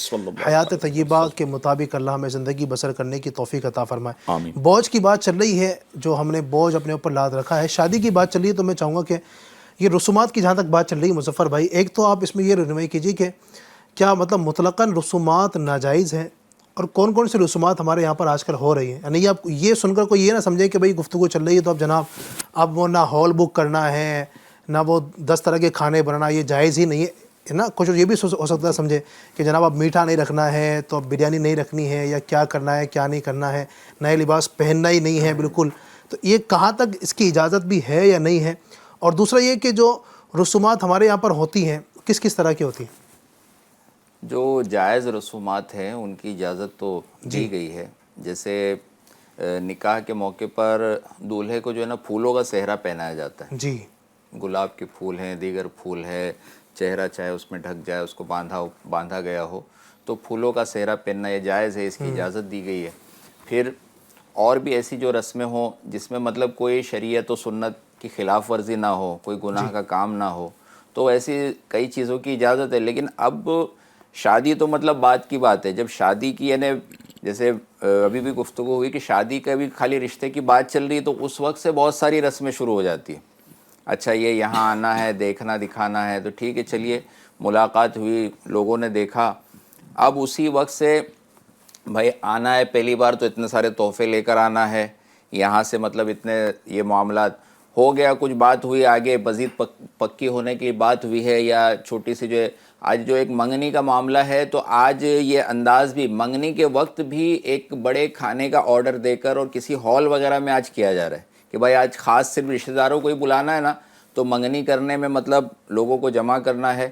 حیات طیبہ کے مطابق اللہ ہمیں زندگی بسر کرنے کی توفیق عطا فرمائے. آمین. بوجھ کی بات چل رہی ہے, جو ہم نے بوجھ اپنے اوپر لاد رکھا ہے, شادی کی بات چل رہی ہے, تو میں چاہوں گا کہ یہ رسومات کی جہاں تک بات چل رہی ہے مظفر بھائی, ایک تو آپ اس میں یہ رہنمائی کیجیے کہ کیا مطلب مطلقاً رسومات ناجائز ہیں, اور کون کون سی رسومات ہمارے یہاں پر آج کل ہو رہی ہیں. یعنی آپ یہ سن کر کوئی یہ نہ سمجھے کہ بھئی گفتگو چل رہی ہے تو اب جناب اب وہ نہ ہال بک کرنا ہے, نہ وہ 10 طرح کے کھانے بنانا, یہ جائز ہی نہیں ہے نا. کچھ یہ بھی ہو سکتا ہے سمجھے کہ جناب اب میٹھا نہیں رکھنا ہے تو اب بریانی نہیں رکھنی ہے, یا کیا کرنا ہے کیا نہیں کرنا ہے, نئے لباس پہننا ہی نہیں ہے بالکل. تو یہ کہاں تک اس کی اجازت بھی ہے یا نہیں ہے. اور دوسرا یہ کہ جو رسومات ہمارے یہاں پر ہوتی ہیں کس کس طرح کی ہوتی ہیں؟ جو جائز رسومات ہیں ان کی اجازت تو دی گئی ہے. جیسے نکاح کے موقع پر دولہے کو جو ہے نا پھولوں کا صحرا پہنایا جاتا ہے. جی, گلاب کے پھول ہیں, دیگر پھول ہے, چہرہ چاہے اس میں ڈھک جائے, اس کو باندھا گیا ہو, تو پھولوں کا صحرا پہننا یہ جائز ہے, اس کی اجازت دی گئی ہے. پھر اور بھی ایسی جو رسمیں ہوں جس میں مطلب کوئی شریعت و سنت کی خلاف ورزی نہ ہو, کوئی گناہ کا کام نہ ہو, تو ایسی کئی چیزوں کی اجازت ہے. لیکن اب شادی تو مطلب بات کی بات ہے. جب شادی کی یعنی جیسے ابھی بھی گفتگو ہوئی کہ شادی کا بھی خالی رشتے کی بات چل رہی ہے, تو اس وقت سے بہت ساری رسمیں شروع ہو جاتی ہیں. اچھا یہ یہاں آنا ہے, دیکھنا دکھانا ہے, تو ٹھیک ہے چلیے ملاقات ہوئی, لوگوں نے دیکھا, اب اسی وقت سے بھائی آنا ہے پہلی بار تو اتنے سارے تحفے لے کر آنا ہے, یہاں سے مطلب اتنے یہ معاملات ہو گیا. کچھ بات ہوئی آگے مزید پکی ہونے کی بات ہوئی ہے, یا چھوٹی سی جو ہے آج جو ایک منگنی کا معاملہ ہے, تو آج یہ انداز بھی منگنی کے وقت بھی ایک بڑے کھانے کا آرڈر دے کر اور کسی ہال وغیرہ میں آج کیا جا رہا ہے کہ بھائی آج خاص صرف رشتہ داروں کو ہی بلانا ہے نا, تو منگنی کرنے میں مطلب لوگوں کو جمع کرنا ہے.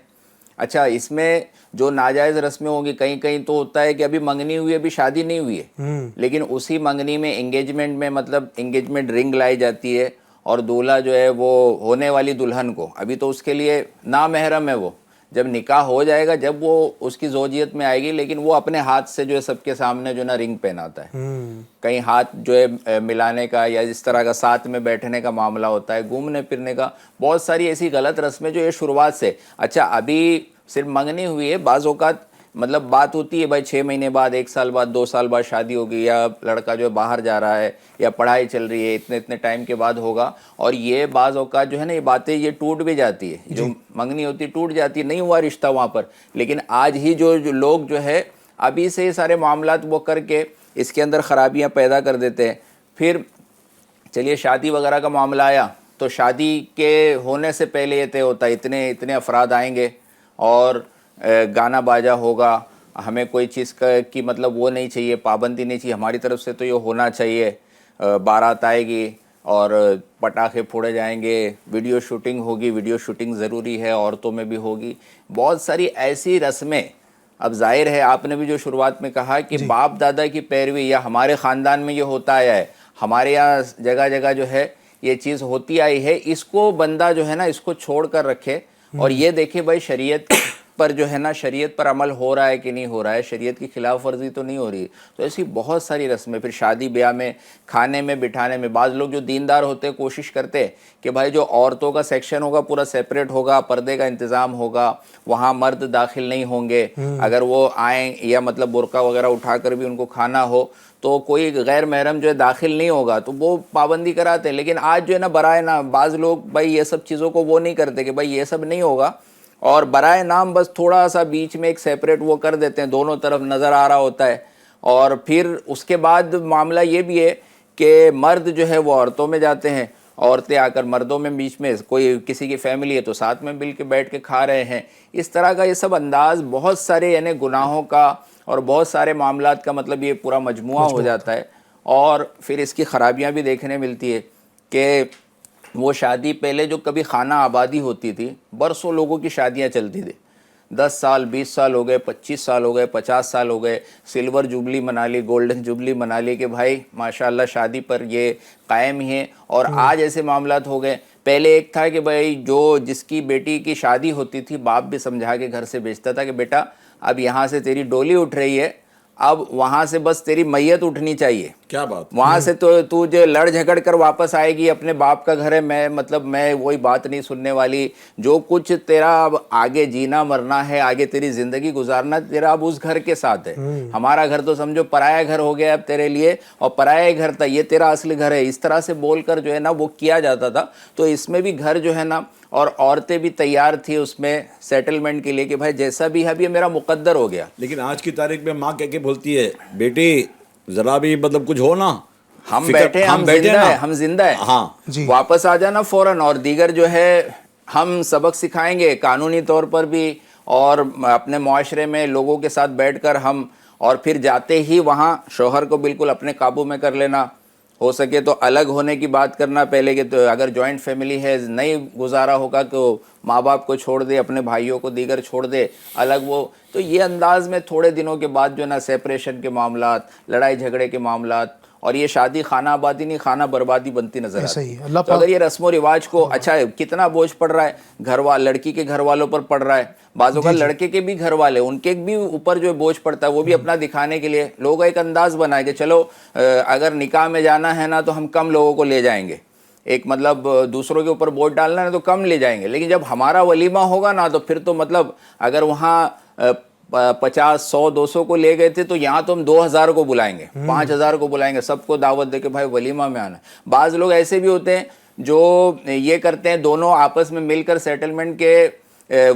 اچھا اس میں جو ناجائز رسمیں ہوں گی، کہیں کہیں تو ہوتا ہے کہ ابھی منگنی ہوئی ہے، ابھی شادی نہیں ہوئی ہے، لیکن اسی منگنی میں انگیجمنٹ میں مطلب انگیجمنٹ رنگ لائی جاتی ہے، اور دولہا جو ہے وہ ہونے والی دلہن کو، ابھی تو اس کے لیے نامحرم ہے وہ، جب نکاح ہو جائے گا جب وہ اس کی زوجیت میں آئے گی، لیکن وہ اپنے ہاتھ سے جو ہے سب کے سامنے جو ہے نا رنگ پہناتا ہے. کہیں ہاتھ جو ہے ملانے کا یا اس طرح کا ساتھ میں بیٹھنے کا معاملہ ہوتا ہے، گھومنے پھرنے کا، بہت ساری ایسی غلط رسمیں جو یہ شروعات سے. اچھا ابھی صرف منگنی ہوئی ہے، بعض اوقات مطلب بات ہوتی ہے بھائی 6 مہینے بعد، 1 سال بعد، 2 سال بعد شادی ہوگی، یا لڑکا جو ہے باہر جا رہا ہے یا پڑھائی چل رہی ہے، اتنے ٹائم کے بعد ہوگا، اور یہ بعض اوقات جو ہے نا یہ باتیں یہ ٹوٹ بھی جاتی ہے، جو منگنی ہوتی ٹوٹ جاتی ہے، نہیں ہوا رشتہ وہاں پر. لیکن آج ہی جو لوگ جو ہے ابھی سے یہ سارے معاملات وہ کر کے اس کے اندر خرابیاں پیدا کر دیتے ہیں. پھر چلیے شادی وغیرہ کا معاملہ آیا تو شادی کے ہونے سے پہلے یہ طے ہوتا ہے اتنے افراد آئیں گے اور گانا باجا ہوگا، ہمیں کوئی چیز کی مطلب وہ نہیں چاہیے، پابندی نہیں چاہیے، ہماری طرف سے تو یہ ہونا چاہیے. بارات آئے گی اور پٹاخے پھوڑے جائیں گے، ویڈیو شوٹنگ ہوگی، ویڈیو شوٹنگ ضروری ہے، عورتوں میں بھی ہوگی، بہت ساری ایسی رسمیں. اب ظاہر ہے آپ نے بھی جو شروعات میں کہا کہ باپ دادا کی پیروی یا ہمارے خاندان میں یہ ہوتا آیا ہے، ہمارے یہاں جگہ جگہ جو ہے یہ چیز ہوتی آئی ہے، اس کو بندہ جو ہے نا اس کو چھوڑ کر رکھے اور یہ دیکھے بھائی شریعت پر جو ہے نا شریعت پر عمل ہو رہا ہے کہ نہیں ہو رہا ہے، شریعت کی خلاف ورزی تو نہیں ہو رہی. تو ایسی بہت ساری رسمیں. پھر شادی بیاہ میں کھانے میں بٹھانے میں بعض لوگ جو دیندار ہوتے ہیں کوشش کرتے کہ بھائی جو عورتوں کا سیکشن ہوگا پورا سیپریٹ ہوگا، پردے کا انتظام ہوگا، وہاں مرد داخل نہیں ہوں گے، اگر وہ آئیں یا مطلب برقع وغیرہ اٹھا کر بھی ان کو کھانا ہو تو کوئی غیر محرم جو ہے داخل نہیں ہوگا، تو وہ پابندی کراتے ہیں. لیکن آج جو ہے نا برائے نام بعض لوگ بھائی یہ سب چیزوں کو وہ نہیں کرتے کہ بھائی یہ سب نہیں ہوگا، اور برائے نام بس تھوڑا سا بیچ میں ایک سیپریٹ وہ کر دیتے ہیں، دونوں طرف نظر آ رہا ہوتا ہے. اور پھر اس کے بعد معاملہ یہ بھی ہے کہ مرد جو ہے وہ عورتوں میں جاتے ہیں، عورتیں آ کر مردوں میں، بیچ میں کوئی کسی کی فیملی ہے تو ساتھ میں مل کے بیٹھ کے کھا رہے ہیں. اس طرح کا یہ سب انداز بہت سارے یعنی گناہوں کا اور بہت سارے معاملات کا مطلب یہ پورا مجموعہ ہو جاتا ہے. اور پھر اس کی خرابیاں بھی دیکھنے ملتی ہے کہ وہ شادی پہلے جو کبھی خانہ آبادی ہوتی تھی، برسوں لوگوں کی شادیاں چلتی تھی، 10 سال 20 سال ہو گئے، 25 سال ہو گئے، 50 سال ہو گئے، سلور جوبلی منا لی، گولڈن جوبلی منا لی کہ بھائی ماشاءاللہ شادی پر یہ قائم ہی ہے. اور آج ایسے معاملات ہو گئے. پہلے ایک تھا کہ بھائی جو جس کی بیٹی کی شادی ہوتی تھی باپ بھی سمجھا کے گھر سے بھیجتا تھا کہ بیٹا اب یہاں سے تیری ڈولی اٹھ رہی ہے، اب وہاں سے بس تیری میت اٹھنی چاہیے. کیا بات، وہاں سے تو جو لڑ جھگڑ کر واپس آئے گی، اپنے باپ کا گھر ہے، میں وہی بات نہیں سننے والی، جو کچھ تیرا اب آگے جینا مرنا ہے، آگے تیری زندگی گزارنا تیرا اب اس گھر کے ساتھ ہے. ہمارا گھر تو سمجھو پرایا گھر ہو گیا اب تیرے لیے، اور پرایا گھر تھا، یہ تیرا اصل گھر ہے. اس طرح سے بول کر جو ہے نا وہ کیا جاتا تھا. تو اس میں بھی گھر جو ہے نا، اور عورتیں بھی تیار تھی اس میں سیٹلمنٹ کے لیے کہ بھائی جیسا بھی ہے اب یہ میرا مقدر ہو گیا. لیکن آج کی تاریخ میں ماں کہہ کے بولتی ہے بیٹی ذرا بھی مطلب کچھ ہو نا، ہم بیٹھے، ہم زندہ ہیں، ہاں واپس آ جانا فوراً. اور دیگر جو ہے ہم سبق سکھائیں گے قانونی طور پر بھی، اور اپنے معاشرے میں لوگوں کے ساتھ بیٹھ کر ہم، اور پھر جاتے ہی وہاں شوہر کو بالکل اپنے قابو میں کر لینا. ہو سکے تو الگ ہونے کی بات کرنا پہلے کہ تو اگر جوائنٹ فیملی ہے نہیں گزارا ہوگا تو ماں باپ کو چھوڑ دے، اپنے بھائیوں کو دیگر چھوڑ دے الگ. وہ تو یہ انداز میں تھوڑے دنوں کے بعد جو ہے نا سیپریشن کے معاملات، لڑائی جھگڑے کے معاملات، اور یہ شادی خانہ آبادی نہیں خانہ بربادی بنتی نظر آتی ہے. تو اگر یہ رسم و رواج کو اچھا کتنا بوجھ پڑ رہا ہے لڑکی کے گھر والوں پر پڑ رہا ہے، بعض اوقات لڑکے کے بھی گھر والے ان کے بھی اوپر جو بوجھ پڑتا ہے، وہ بھی اپنا دکھانے کے لیے لوگ ایک انداز بنائے کہ چلو اگر نکاح میں جانا ہے نا تو ہم کم لوگوں کو لے جائیں گے، ایک مطلب دوسروں کے اوپر بوجھ ڈالنا ہے تو کم لے جائیں گے. لیکن جب ہمارا ولیمہ ہوگا نا تو پھر تو مطلب اگر وہاں 50 100 200 کو لے گئے تھے تو یہاں تو ہم 2000 کو بلائیں گے، 5000 کو بلائیں گے، سب کو دعوت دے کے بھائی ولیمہ میں آنا. بعض لوگ ایسے بھی ہوتے ہیں جو یہ کرتے ہیں دونوں آپس میں مل کر سیٹلمنٹ کے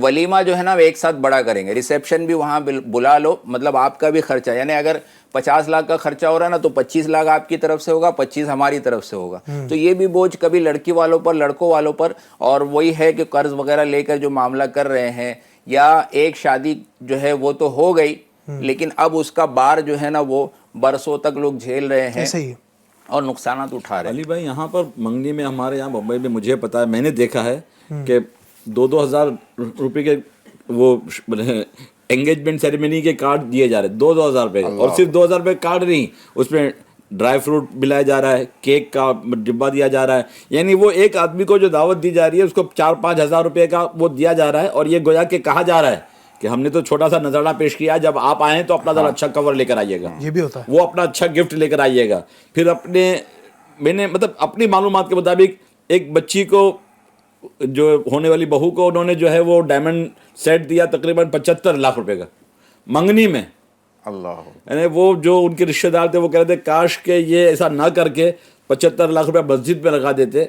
ولیمہ جو ہے نا ایک ساتھ بڑا کریں گے، ریسیپشن بھی وہاں بلا لو، مطلب آپ کا بھی خرچہ، یعنی اگر 50 لاکھ کا خرچہ ہو رہا ہے نا تو 25 لاکھ آپ کی طرف سے ہوگا، 25 ہماری طرف سے ہوگا. تو یہ بھی بوجھ کبھی لڑکی والوں پر، لڑکوں والوں پر. اور وہی ہے کہ قرض وغیرہ لے کر جو معاملہ کر رہے ہیں، یا ایک شادی جو ہے وہ تو ہو گئی لیکن اب اس کا بار جو ہے نا وہ برسوں تک لوگ جھیل رہے ہیں اور نقصانات اٹھا رہے ہیں. علی بھائی یہاں پر منگنی میں ہمارے یہاں بمبئی میں مجھے پتا ہے، میں نے دیکھا ہے کہ 2-2 ہزار روپے کے وہ انگیجمنٹ سیریمنی کے کارڈ دیے جا رہے ہیں 2,000 روپے، اور صرف 2,000 روپے کارڈ نہیں، اس میں ڈرائی فروٹ ملایا جا رہا ہے، کیک کا ڈبہ دیا جا رہا ہے. یعنی وہ ایک آدمی کو جو دعوت دی جا رہی ہے اس کو 4-5 ہزار روپے کا وہ دیا جا رہا ہے، اور یہ گویا کہ کہا جا رہا ہے کہ ہم نے تو چھوٹا سا نذرانہ پیش کیا، جب آپ آئیں تو اپنا ذرا اچھا کور لے کر آئیے گا، یہ بھی ہوتا ہے. وہ اپنا اچھا گفٹ لے کر آئیے گا. پھر میں نے مطلب اپنی معلومات کے مطابق ایک بچی کو، جو ہونے والی بہو کو، انہوں نے جو ہے وہ ڈائمنڈ سیٹ دیا تقریباً 75 لاکھ روپے کا منگنی میں. اللہ، یعنی وہ جو ان کے رشتہ دار تھے وہ کہہ رہے تھے کاش کہ یہ ایسا نہ کر کے 75 لاکھ روپے مسجد میں لگا دیتے.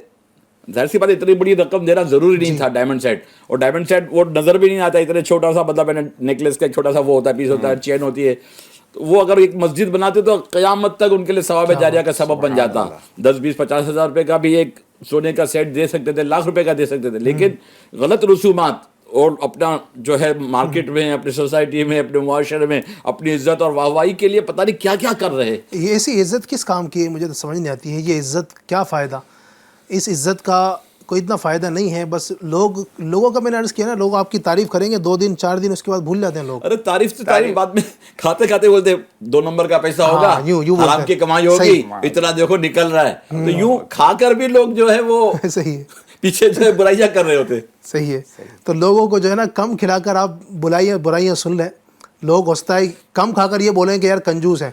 ظاہر سی بات اتنی بڑی رقم دینا ضروری نہیں تھا ڈائمنڈ سیٹ، اور ڈائمنڈ سیٹ وہ نظر بھی نہیں آتا اتنے چھوٹا سا، مطلب نیکلس کا ایک چھوٹا سا وہ ہوتا ہے، پیس ہوتا ہے، چین ہوتی ہے. وہ اگر ایک مسجد بناتے تو قیامت تک ان کے لیے ثواب جاریہ کا سبب بن جاتا. 10-20-50 ہزار روپے کا بھی ایک سونے کا سیٹ دے سکتے تھے، لاکھ روپے کا دے سکتے تھے. لیکن غلط رسومات اور اپنا جو ہے مارکیٹ میں، اپنی سوسائٹی میں، اپنے معاشرے میں اپنی عزت اور واہواہی کے لیے پتہ نہیں کیا کیا کر رہے. یہ ایسی عزت کس کام کی ہے مجھے تو سمجھ نہیں آتی ہے. یہ عزت کیا فائدہ؟ اس عزت کا کوئی اتنا فائدہ نہیں ہے. بس لوگوں کا میں نے عرض کیا نا، لوگ آپ کی تعریف کریں گے 2 دن 4 دن، اس کے بعد بھول جاتے ہیں لوگ. ارے تعریف سے تعریف بعد میں کھاتے کھاتے بولتے 2 نمبر کا پیسہ ہوگا، حرام کی کمائی ہوگی، اتنا دیکھو نکل رہا ہے. تو یوں کھا کر بھی لوگ جو ہے وہ صحیح ہے، پیچھے جو ہے برائیاں کر رہے ہوتے. صحیح ہے. تو لوگوں کو جو ہے نا کم کھلا کر آپ برائیاں سن لیں. لوگ ہوتا ہے کم کھا کر یہ بولیں کہ یار کنجوس ہے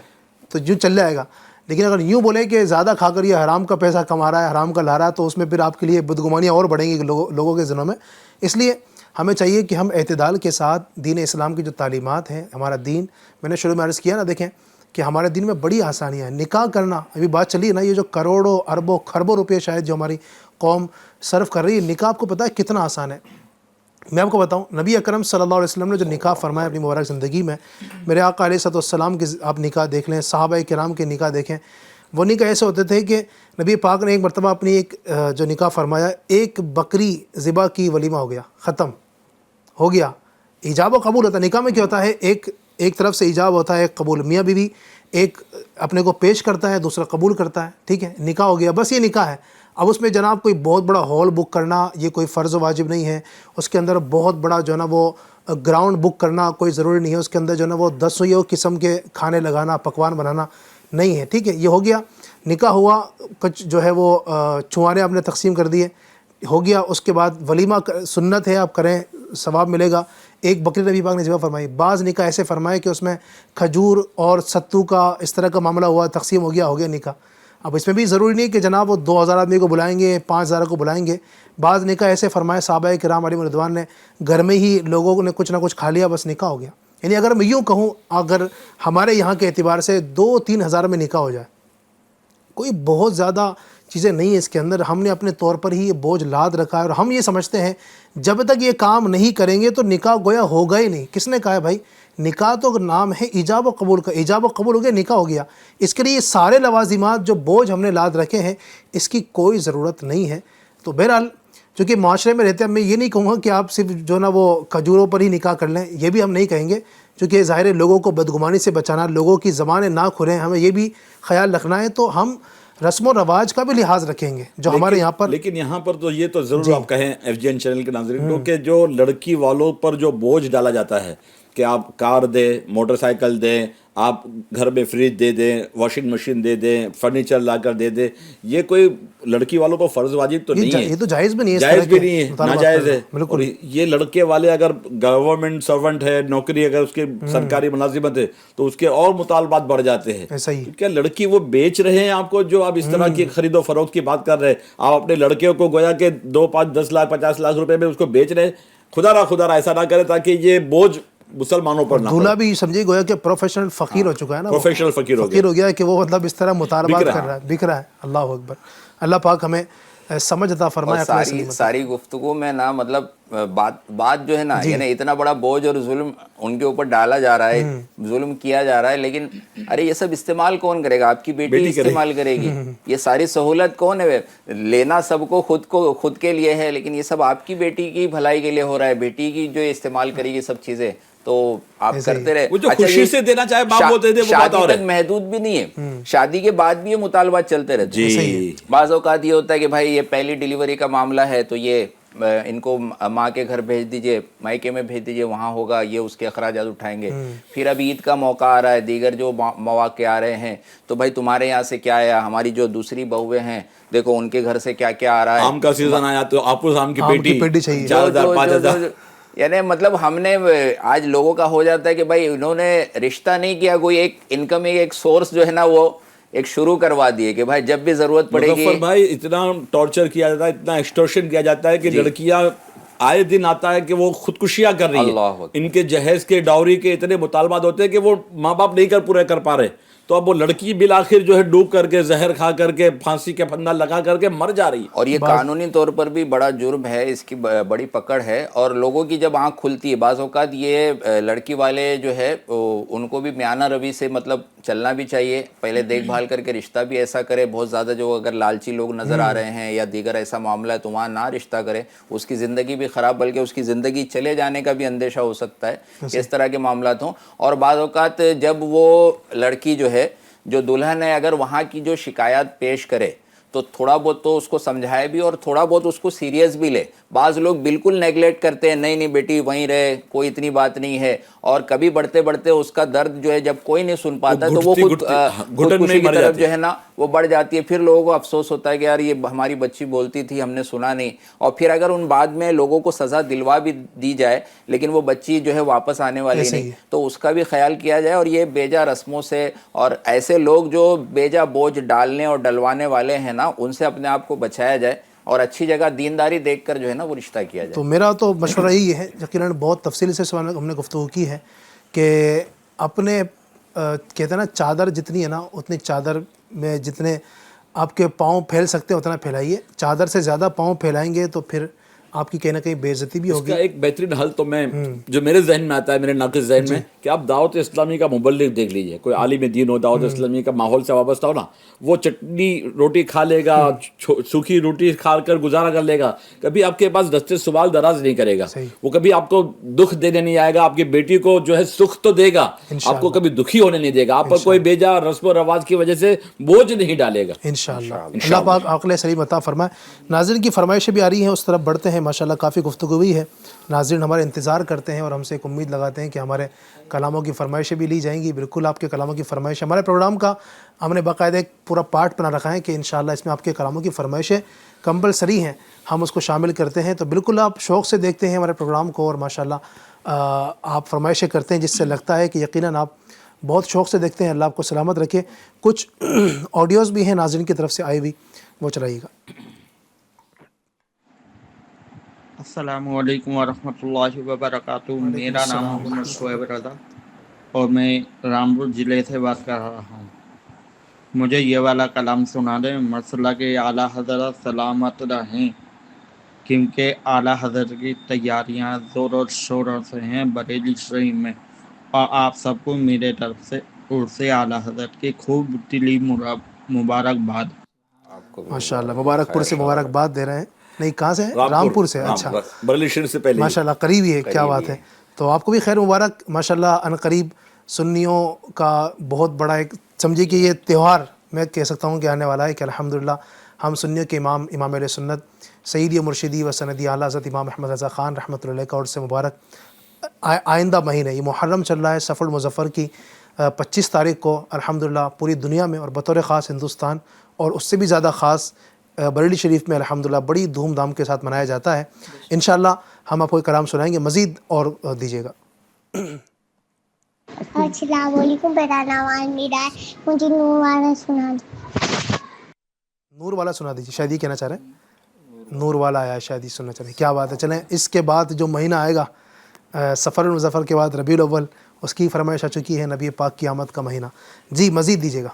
تو یوں چل جائے گا. لیکن اگر یوں بولیں کہ زیادہ کھا کر یہ حرام کا پیسہ کما رہا ہے، حرام کا لا رہا ہے، تو اس میں پھر آپ کے لیے بدگمانیاں اور بڑھیں گی لوگوں کے ذہنوں میں. اس لیے ہمیں چاہیے کہ ہم اعتدال کے ساتھ دین اسلام کی جو تعلیمات ہیں، ہمارا دین، میں نے شروع میں عرض کیا نا، دیکھیں کہ ہمارے دین میں بڑی آسانیاں ہیں. نکاح کرنا، ابھی بات چلی ہے نا، یہ جو کروڑوں اربوں خربوں روپے شاید جو ہماری قوم صرف کر رہی ہے، نکاح آپ کو پتہ ہے کتنا آسان ہے. میں آپ کو بتاؤں، نبی اکرم صلی اللہ علیہ وسلم نے جو نکاح فرمایا اپنی مبارک زندگی میں، میرے آقا علیہ السلام کے آپ نکاح دیکھ لیں، صحابہ کرام کے نکاح دیکھیں، وہ نکاح ایسے ہوتے تھے کہ نبی پاک نے ایک مرتبہ اپنی ایک جو نکاح فرمایا، ایک بکری ذبح کی ولیمہ ہو گیا، ختم ہو گیا. ایجاب و قبول ہوتا ہے نکاح میں. کیا ہوتا ہے؟ ایک طرف سے ایجاب ہوتا ہے، ایک قبول. میاں بیوی ایک اپنے کو پیش کرتا ہے، دوسرا قبول کرتا ہے، ٹھیک ہے، نکاح ہو گیا. بس یہ نکاح ہے. اب اس میں جناب کوئی بہت بڑا ہال بک کرنا یہ کوئی فرض و واجب نہیں ہے. اس کے اندر بہت بڑا جو ہے نا وہ گراؤنڈ بک کرنا کوئی ضروری نہیں ہے. اس کے اندر جو ہے نا وہ 10 قسم کے کھانے لگانا، پکوان بنانا نہیں ہے. ٹھیک ہے، یہ ہو گیا. نکاح ہوا، کچھ جو ہے وہ چھوارے آپ نے تقسیم کر دیے، ہو گیا. اس کے بعد ولیمہ سنت ہے، آپ کریں ثواب ملے گا. ایک بکری نبی پاک نے ذبح فرمائی. بعض نکاح ایسے فرمائے کہ اس میں کھجور اور ستو کا اس طرح کا معاملہ ہوا، تقسیم ہو گیا نکاح. اب اس میں بھی ضروری نہیں کہ جناب وہ 2000 آدمی کو بلائیں گے، 5000 کو بلائیں گے. بعض نکاح ایسے فرمائے صحابہ کرام علیہم رضوان نے، گھر میں ہی لوگوں نے کچھ نہ کچھ کھا لیا، بس نکاح ہو گیا. یعنی اگر میں یوں کہوں، اگر ہمارے یہاں کے اعتبار سے 2-3 ہزار میں نکاح ہو جائے، کوئی بہت زیادہ چیزیں نہیں ہیں اس کے اندر. ہم نے اپنے طور پر ہی یہ بوجھ لاد رکھا ہے، اور ہم یہ سمجھتے ہیں جب تک یہ کام نہیں کریں گے تو نکاح گویا ہوگا ہی نہیں. کس نے کہا ہے بھائی؟ نکاح تو نام ہے ایجاب و قبول کا. ایجاب و قبول ہو گیا، نکاح ہو گیا. اس کے لیے یہ سارے لوازمات جو بوجھ ہم نے لاد رکھے ہیں، اس کی کوئی ضرورت نہیں ہے. تو بہرحال چونکہ معاشرے میں رہتے ہیں، میں یہ نہیں کہوں گا کہ آپ صرف جو نا وہ کھجوروں پر ہی نکاح کر لیں، یہ بھی ہم نہیں کہیں گے. چونکہ ظاہر ہے لوگوں کو بدگمانی سے بچانا، لوگوں کی زبانیں نہ کھلیں، ہمیں یہ بھی خیال رکھنا ہے. تو ہم رسم و رواج کا بھی لحاظ رکھیں گے جو ہمارے یہاں پر. لیکن یہاں پر تو یہ تو ضرور آپ کہیں ایف جی این چینل کے ناظرین کو کہ جو لڑکی والوں پر جو بوجھ ڈالا جاتا ہے کہ آپ کار دیں، موٹر سائیکل دیں، آپ گھر میں فریج دے دیں، واشنگ مشین دے دیں، فرنیچر لا کر دے دیں، یہ کوئی لڑکی والوں کو فرض واجب تو نہیں ہے. یہ تو جائز بھی نہیں ہے، جائز بھی نہیں ہے، ناجائز ہے. اور یہ لڑکے والے اگر گورنمنٹ سرونٹ ہے، نوکری اگر اس کے سرکاری ملازمت ہے تو اس کے اور مطالبات بڑھ جاتے ہیں. ایسا ہی کیا لڑکی وہ بیچ رہے ہیں آپ کو؟ جو آپ اس طرح کی خرید و فروخت کی بات کر رہے ہیں، آپ اپنے لڑکے کو گویا کہ 2, 5, 10 لاکھ 50 لاکھ روپے میں اس کو بیچ رہے ہیں. خدا را ایسا نہ کرے تاکہ یہ بوجھ مسلمانوں پر نہ. دولہا بھی سمجھے گویا کہ پروفیشنل فقیر ہو چکا ہے نا، پروفیشنل فقیر ہو گیا کہ وہ مطلب اس طرح مطالبات کر رہا ہے، بک رہا ہے. اللہ اکبر. اللہ پاک ہمیں سمجھ عطا فرمائے. ساری گفتگو میں نا مطلب بات جو ہے نا، یعنی اتنا بڑا بوجھ اور ظلم ان کے اوپر ڈالا جا رہا ہے، ظلم کیا جا رہا ہے. لیکن ارے یہ سب استعمال کون کرے گا؟ آپ کی بیٹی استعمال کرے گی. یہ ساری سہولت کون ہے؟ لینا سب کو خود کے لیے ہے، لیکن یہ سب آپ کی بیٹی کی بھلائی کے لیے ہو رہا ہے. بیٹی کی جو استعمال کرے گی سب چیزیں تو آپ کرتے رہے. وہ جو خوشی سے دینا چاہے باپ ہوتے تھے، وہ شادی تک محدود بھی نہیں ہے، شادی کے بعد بھی یہ مطالبات چلتے رہتے ہیں. بعض اوقات یہ ہوتا ہے کہ بھائی یہ پہلی ڈیلیوری کا معاملہ ہے تو یہ ان کو ماں کے گھر بھیج دیجئے، مائکے میں بھیج دیجئے، وہاں ہوگا، یہ اس کے اخراجات اٹھائیں گے. پھر اب عید کا موقع آ رہا ہے، دیگر جو مواقع آ رہے ہیں، تو بھائی تمہارے یہاں سے کیا آیا، ہماری جو دوسری بہویں ہیں دیکھو ان کے گھر سے کیا کیا آ رہا ہے. آم کا سیزن آیا تو آپ کو آم کی آم کی پیٹی پیٹی چاہیے. 4,000 5,000. یعنی مطلب ہم نے آج لوگوں کا ہو جاتا ہے کہ بھائی انہوں نے رشتہ نہیں کیا، کوئی ایک انکم ایک سورس جو ہے نا وہ ایک شروع کروا دیے کہ بھائی جب بھی ضرورت پڑے گی. مظفر بھائی اتنا ٹارچر کیا جاتا ہے، اتنا ایکسٹورشن کیا جاتا ہے کہ لڑکیاں آئے دن آتا ہے کہ وہ خودکشیاں کر رہی ہیں. ان کے جہیز کے ڈاوری کے اتنے مطالبات ہوتے ہیں کہ وہ ماں باپ نہیں پورے کر پا رہے، تو اب وہ لڑکی بالآخر جو ہے ڈوب کر کے زہر کھا کر کے پھانسی کے پھندا لگا کر کے مر جا رہی ہے. اور یہ قانونی طور پر بھی بڑا جرم ہے، اس کی بڑی پکڑ ہے. اور لوگوں کی جب آنکھ کھلتی ہے، بعض اوقات یہ لڑکی والے جو ہے ان کو بھی میانہ روی سے مطلب چلنا بھی چاہیے، پہلے دیکھ بھال کر کے رشتہ بھی ایسا کرے. بہت زیادہ جو اگر لالچی لوگ نظر آ رہے ہیں یا دیگر ایسا معاملہ ہے تو وہاں نہ رشتہ کرے، اس کی زندگی بھی خراب بلکہ اس کی زندگی چلے جانے کا بھی اندیشہ ہو سکتا ہے کہ اس طرح کے معاملات ہوں. اور بعض اوقات جب وہ لڑکی جو ہے، جو دلہن ہے، اگر وہاں کی جو شکایات پیش کرے تو تھوڑا بہت تو اس کو سمجھائے بھی اور تھوڑا بہت اس کو سیریس بھی لے. بعض لوگ بالکل نیگلیکٹ کرتے ہیں، نہیں بیٹی وہیں رہے، کوئی اتنی بات نہیں ہے. اور کبھی بڑھتے بڑھتے اس کا درد جو ہے جب کوئی نہیں سن پاتا تو وہ خودکشی کی طرف جو ہے نا وہ بڑھ جاتی ہے. پھر لوگوں کو افسوس ہوتا ہے کہ یار یہ ہماری بچی بولتی تھی، ہم نے سنا نہیں. اور پھر اگر ان بعد میں لوگوں کو سزا دلوا بھی دی جائے لیکن وہ بچی جو ہے واپس آنے والی نہیں، تو اس کا بھی خیال کیا جائے. اور یہ بیجا رسموں سے اور ایسے لوگ جو بیجا بوجھ ڈالنے اور ڈلوانے والے ہیں نا، ان سے اپنے آپ کو بچایا جائے اور اچھی جگہ دینداری دیکھ کر جو ہے نا وہ رشتہ کیا جائے. تو میرا تو مشورہ یہی ہے، یقیناً بہت تفصیل سے سوال ہم نے گفتگو کی ہے کہ اپنے کہتے ہیں نا چادر جتنی ہے نا اتنی چادر میں جتنے آپ کے پاؤں پھیل سکتے ہیں اتنا پھیلائیے. چادر سے زیادہ پاؤں پھیلائیں گے تو پھر آپ کی کہیں نہ کہیں بے عزتی بھی ہوگی. اس کا ایک بہترین حل تو میں جو میرے ذہن میں آتا ہے، میرے ناقص ذہن میں، کہ آپ دعوت اسلامی کا مبلغ دیکھ لیجئے. کوئی عالم دین ہو، دعوت اسلامی کا ماحول سے وابستہ ہو نا، وہ چٹنی روٹی کھا لے گا، سوکھی روٹی کھا کر گزارا کر لے گا، کبھی آپ کے پاس دستے سوال دراز نہیں کرے گا. وہ کبھی آپ کو دکھ دینے نہیں آئے گا. آپ کی بیٹی کو جو ہے سکھ تو دے گا، آپ کو کبھی دکھی ہونے نہیں دے گا. آپ پر کوئی بیجا رسم و رواج کی وجہ سے بوجھ نہیں ڈالے گا انشاءاللہ. اللہ پاک عقل سلیم عطا فرمائے. ناظرین کی فرمائشیں بھی آ رہی ہیں، اس طرف بڑھتے ہیں. ماشاءاللہ کافی گفتگو ہوئی ہے. ناظرین ہمارے انتظار کرتے ہیں اور ہم سے ایک امید لگاتے ہیں کہ ہمارے کلاموں کی فرمائشیں بھی لی جائیں گی. بالکل آپ کے کلاموں کی فرمائش ہمارے پروگرام کا ہم نے باقاعدہ ایک پورا پارٹ بنا رکھا ہے کہ انشاءاللہ اس میں آپ کے کلاموں کی فرمائشیں کمپلسری ہیں، ہم اس کو شامل کرتے ہیں. تو بالکل آپ شوق سے دیکھتے ہیں ہمارے پروگرام کو اور ماشاءاللہ آپ فرمائشیں کرتے ہیں جس سے لگتا ہے کہ یقیناً آپ بہت شوق سے دیکھتے ہیں. اللہ آپ کو سلامت رکھے. کچھ آڈیوز بھی ہیں ناظرین کی طرف سے آئی ہوئی، وہ چلائیے گا. السلام علیکم ورحمۃ اللہ وبرکاتہ. میرا نام محمد شعیب رضا اور میں رامپور ضلع سے بات کر رہا ہوں. مجھے یہ والا کلام سنا دیں. مسئلہ کے اعلیٰ حضرت سلامت رہیں، کیونکہ اعلیٰ حضرت کی تیاریاں زور و شور سے ہیں بریلی شریف میں، اور آپ سب کو میرے طرف سے عرس اعلیٰ حضرت کی خوب دلی مبارکباد. ماشاءاللہ مبارکپور سے مبارکباد دے رہے ہیں. نہیں کہاں سے؟ رامپور سے. اچھا بریلی شریف سے پہلے ماشاءاللہ قریب ہی ہے. کیا بات ہے. تو آپ کو بھی خیر مبارک. ماشاءاللہ ان قریب سنیوں کا بہت بڑا ایک سمجھے کہ یہ تہوار میں کہہ سکتا ہوں کہ آنے والا ہے کہ الحمدللہ ہم سنیوں کے امام اہل سنت سیدی مرشدی و سندی اعلیٰ حضرت امام احمد رضا خان رحمۃ اللہ علیہ کا عرس مبارک آئندہ مہینے یہ محرم چل رہا ہے، صفر المظفر کی 25 تاریخ کو الحمدللہ پوری دنیا میں اور بطور خاص ہندوستان اور اس سے بھی زیادہ خاص بریلی شریف میں الحمدللہ بڑی دھوم دھام کے ساتھ منایا جاتا ہے. انشاءاللہ ہم آپ کو ایک کلام سنائیں گے، مزید اور دیجیے گا. السلام علیکم. میرا نام عامرہ ہے. مجھے نور والا سنا دو. نور والا سنا دیجیے. شاید یہ کہنا چاہ رہے ہیں نور والا آیا، شاید یہ سننا چاہ رہے ہیں. کیا بات ہے. چلیں اس کے بعد جو مہینہ آئے گا سفر المظفر کے بعد ربیع الاول، اس کی فرمائش آ چکی ہے، نبی پاک کی آمد کا مہینہ. جی مزید دیجیے گا.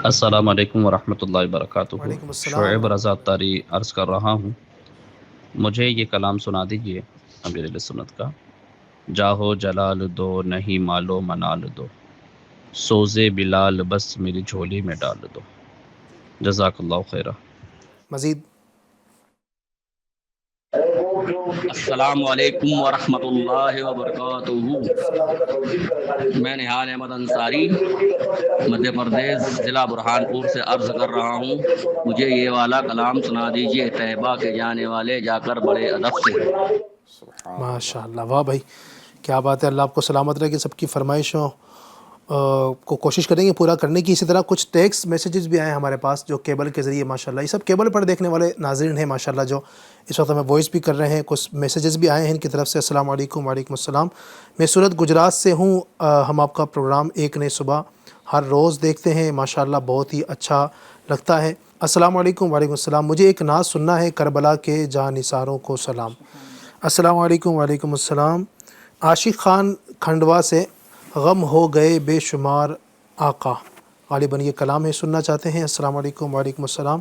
السلام علیکم ورحمۃ اللہ وبرکاتہ. وعلیکم السلام. شعیب رضا تاری عرض کر رہا ہوں. مجھے یہ کلام سنا دیجئے امیر اہل سنت کا. جاہو جلال دو نہیں مالو منال دو، سوزے بلال بس میری جھولی میں ڈال دو. جزاک اللہ خیرہ. مزید السلام علیکم ورحمۃ اللہ وبرکاتہ. میں نہال احمد انصاری مدھیہ پردیش ضلع برہان پور سے عرض کر رہا ہوں. مجھے یہ والا کلام سنا دیجیے. طیبہ کے جانے والے جا کر بڑے ادب سے. ماشاء اللہ، واہ بھائی کیا بات ہے. اللہ آپ کو سلامت رکھے. سب کی فرمائشوں کو کوشش کریں گے پورا کرنے کی. اسی طرح کچھ ٹیکسٹ میسیجز بھی آئے ہیں ہمارے پاس جو کیبل کے ذریعے ماشاءاللہ، یہ سب کیبل پر دیکھنے والے ناظرین ہیں ماشاءاللہ جو اس وقت ہمیں وائس بھی کر رہے ہیں. کچھ میسیجز بھی آئے ہیں ان کی طرف سے. السلام علیکم. وعلیکم السلام. میں سورت گجرات سے ہوں. ہم آپ کا پروگرام ایک نئے صبح ہر روز دیکھتے ہیں ماشاءاللہ، بہت ہی اچھا لگتا ہے. السلام علیکم. وعلیکم السلام. مجھے ایک نعت سننا ہے. کربلا کے جانثاروں کو سلام. السلام علیکم. وعلیکم السلام. عاشق خان کھنڈوا سے. غم ہو گئے بے شمار آقا، غالباً یہ کلام ہے، سننا چاہتے ہیں. السلام علیکم. وعلیکم السلام.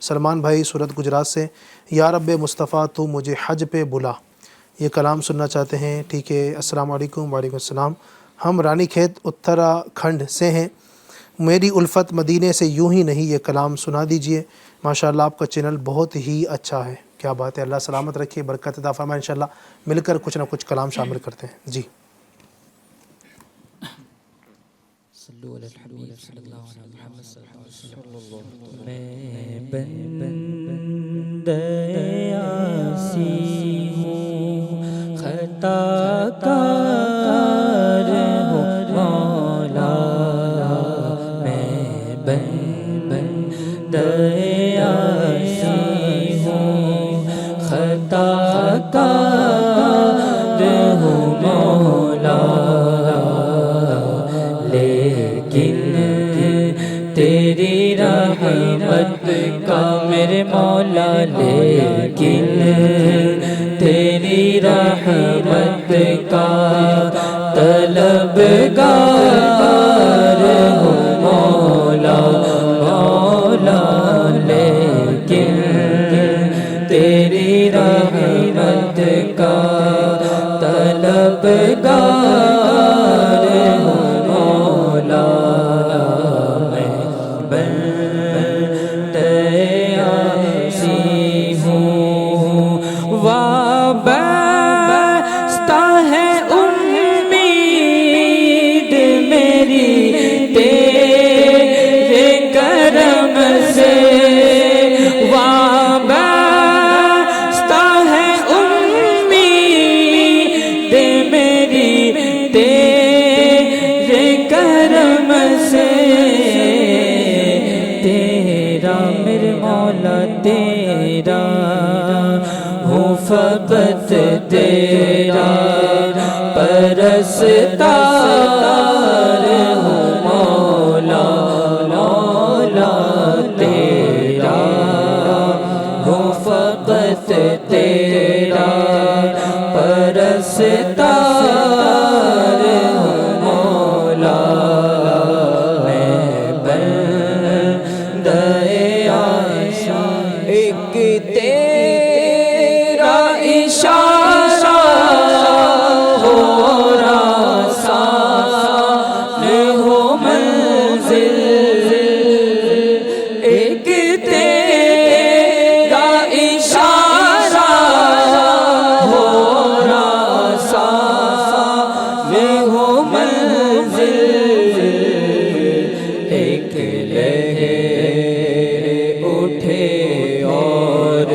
سلمان بھائی سورت گجرات سے. یا رب مصطفیٰ تو مجھے حج پہ بلا، یہ کلام سننا چاہتے ہیں. ٹھیک ہے. السلام علیکم. وعلیکم السلام. ہم رانی کھیت اتراکھنڈ سے ہیں. میری الفت مدینے سے یوں ہی نہیں، یہ کلام سنا دیجئے. ماشاءاللہ آپ کا چینل بہت ہی اچھا ہے. کیا بات ہے. اللہ سلامت رکھے، برکت عطا فرمائے. انشاءاللہ مل کر کچھ نہ کچھ کلام شامل کرتے ہیں. جی صلو علی الحبیب صلی اللہ علیہ محمد صلی اللہ علیہ وسلم. میں بندہ عاصی ہوں، خطا کار ہوں مولا. میں بندہ عاصی ہوں، خطا کار ہوں مولا. لیکن تیری رحمت کا میرے مولا، لیکن تیری رحمت کا طلبگار ہوں مولا. مولا لیکن تیری رحمت کا طلبگار ہوں مولا. میں بندہ عاصی ہوں، وابستہ ہے امید میری تیرے کرم سے. وابستہ ہے امید میری تیرے کرم سے. تیرا میرے مولا تیرا ہوں فقط تیرا پرستار ہوں مولا. مولا تیرا ہوں فقط تیرا پرستار ہوں مولا. میں بندہ عاصی، ایک تیرا اشارہ ہو آسان ہو منزل. ایک تیرا اشارہ ہو آسان ہو منزل. ایک لہر اٹھے اور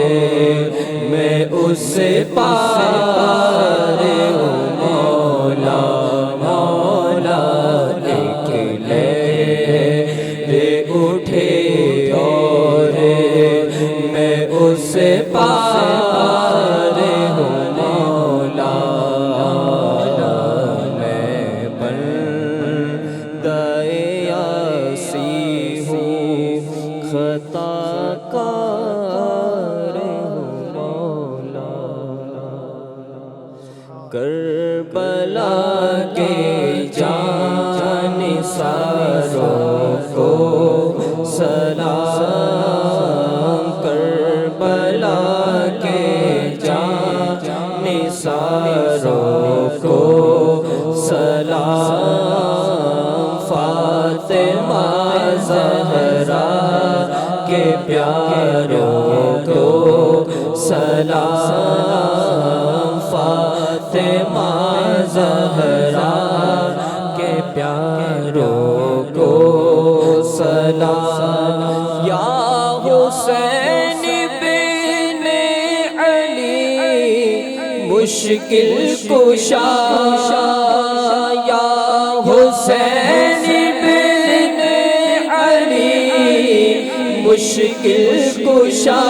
میں اس پار ہوں مولا. مولا ایک لہر اٹھے اور میں اس پار ہوں مولا. میں بندہ عاصی ہوں، خطا کار ہوں مولا. کربلا کے جانثاروں کو سلام. کربلا کے جانثاروں کو سلام. فاطمہ زہرا کے پیاروں کو سلام. فاطمہ زہرا کے پیاروں کو سلام، یا حسین بن علی مشکل کشا، یا حسین بن علی مشکل کشا،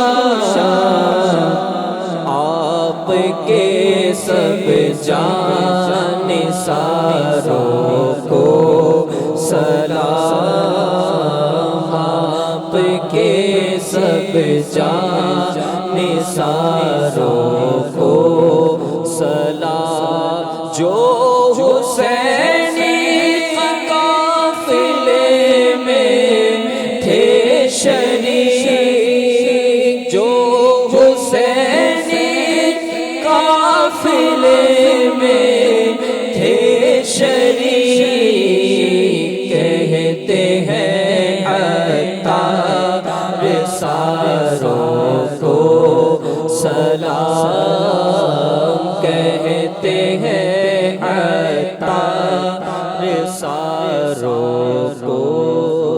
آپ کے سب جان ساروں کو سلام، آپ کے سب جان ساروں کو سلام، جو حسینی قافلے میں تھے شریک، جو حسینی قافلے میں تھے شریک، کہتے ہیں عطار ساروں کو سلام، کہتے ہیں عطار ساروں کو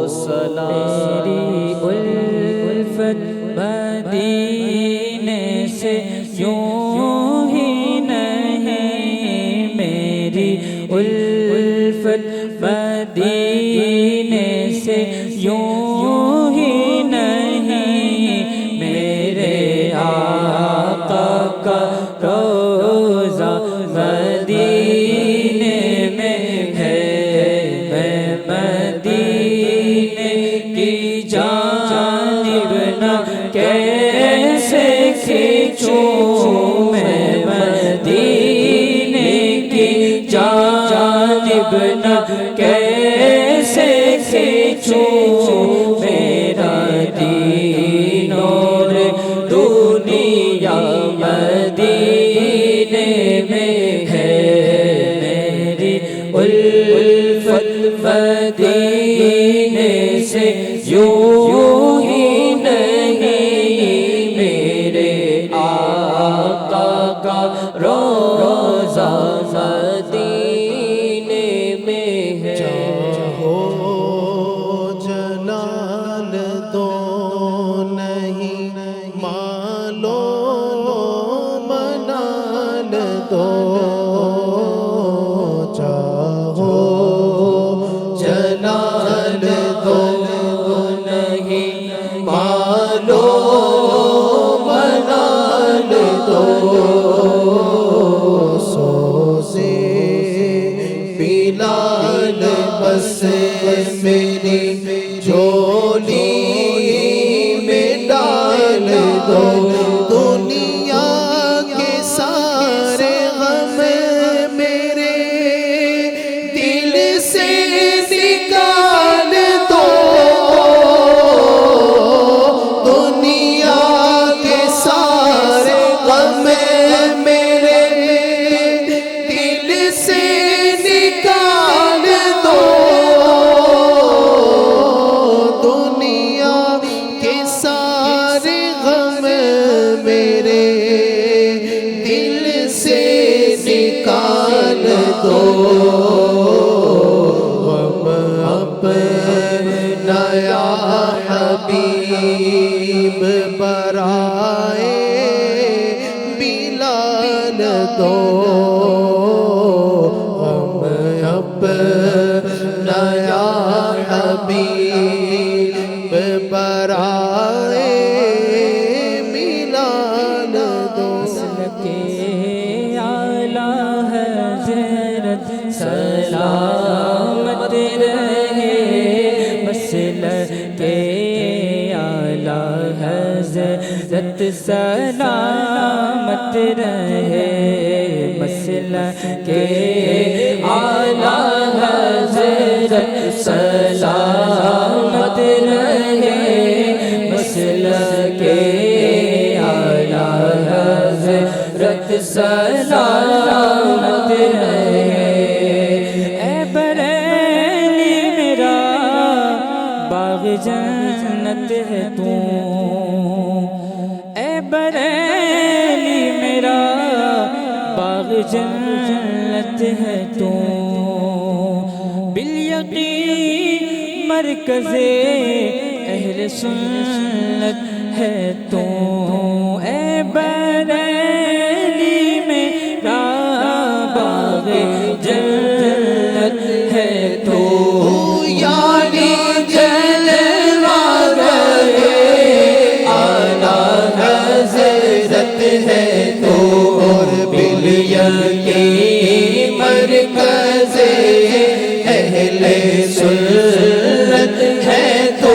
سلام۔ میری الفت مدینے سے یوں ہی نہیں، میری الفت مدینے سے یوں ہی نہیں، میرے آقا کا روزہ مدینے میں ہے، میں مدینے کی جانب نہ کیسے کھینچوں، میں مدینے کی جانب نہ کیسے کھینچوں، میرا دین اور دنیا مدینے میں ہے، میری الفت مدینے سے یوں ہی نہیں، میرے آقا کا روزہ مدینے میں ہے۔ چاہو جلال دو نہیں مالو منال دو، چاہو جلال دو نہیں مالو منال دو، سوزے بلال بس میری جھولی میں ڈال دو، دنیا کے سارے غم میرے دل سے نکال دو، دنیا کے سارے غم میرے دل سے نکال دو، دنیا کے سارے غم میرے دل سے نکال دو، غم اپنا یا حبیب برائے بلال دو، غم اپنا یا حبیب برائے بلال دو، کے اعلیٰ حضرت سلامت رہے، مسلک کے اعلیٰ حضرت سلامت رہے، مسلک کے اعلیٰ حضرت سلامت رہے، مسلک کے اعلیٰ حضرت سلامت رہے، اے بریلی میرا باغ جنت ہے تو، اے بریلی میرا باغ جنت ہے تو بالیقین مرکز اہل سنت ہے تو اے بریلی میرا باغ جنت ہے تو یعنی جلوہ گئے اعلیٰ حضرت ہے تو بالیقین مرکز اہل سنت ہے تو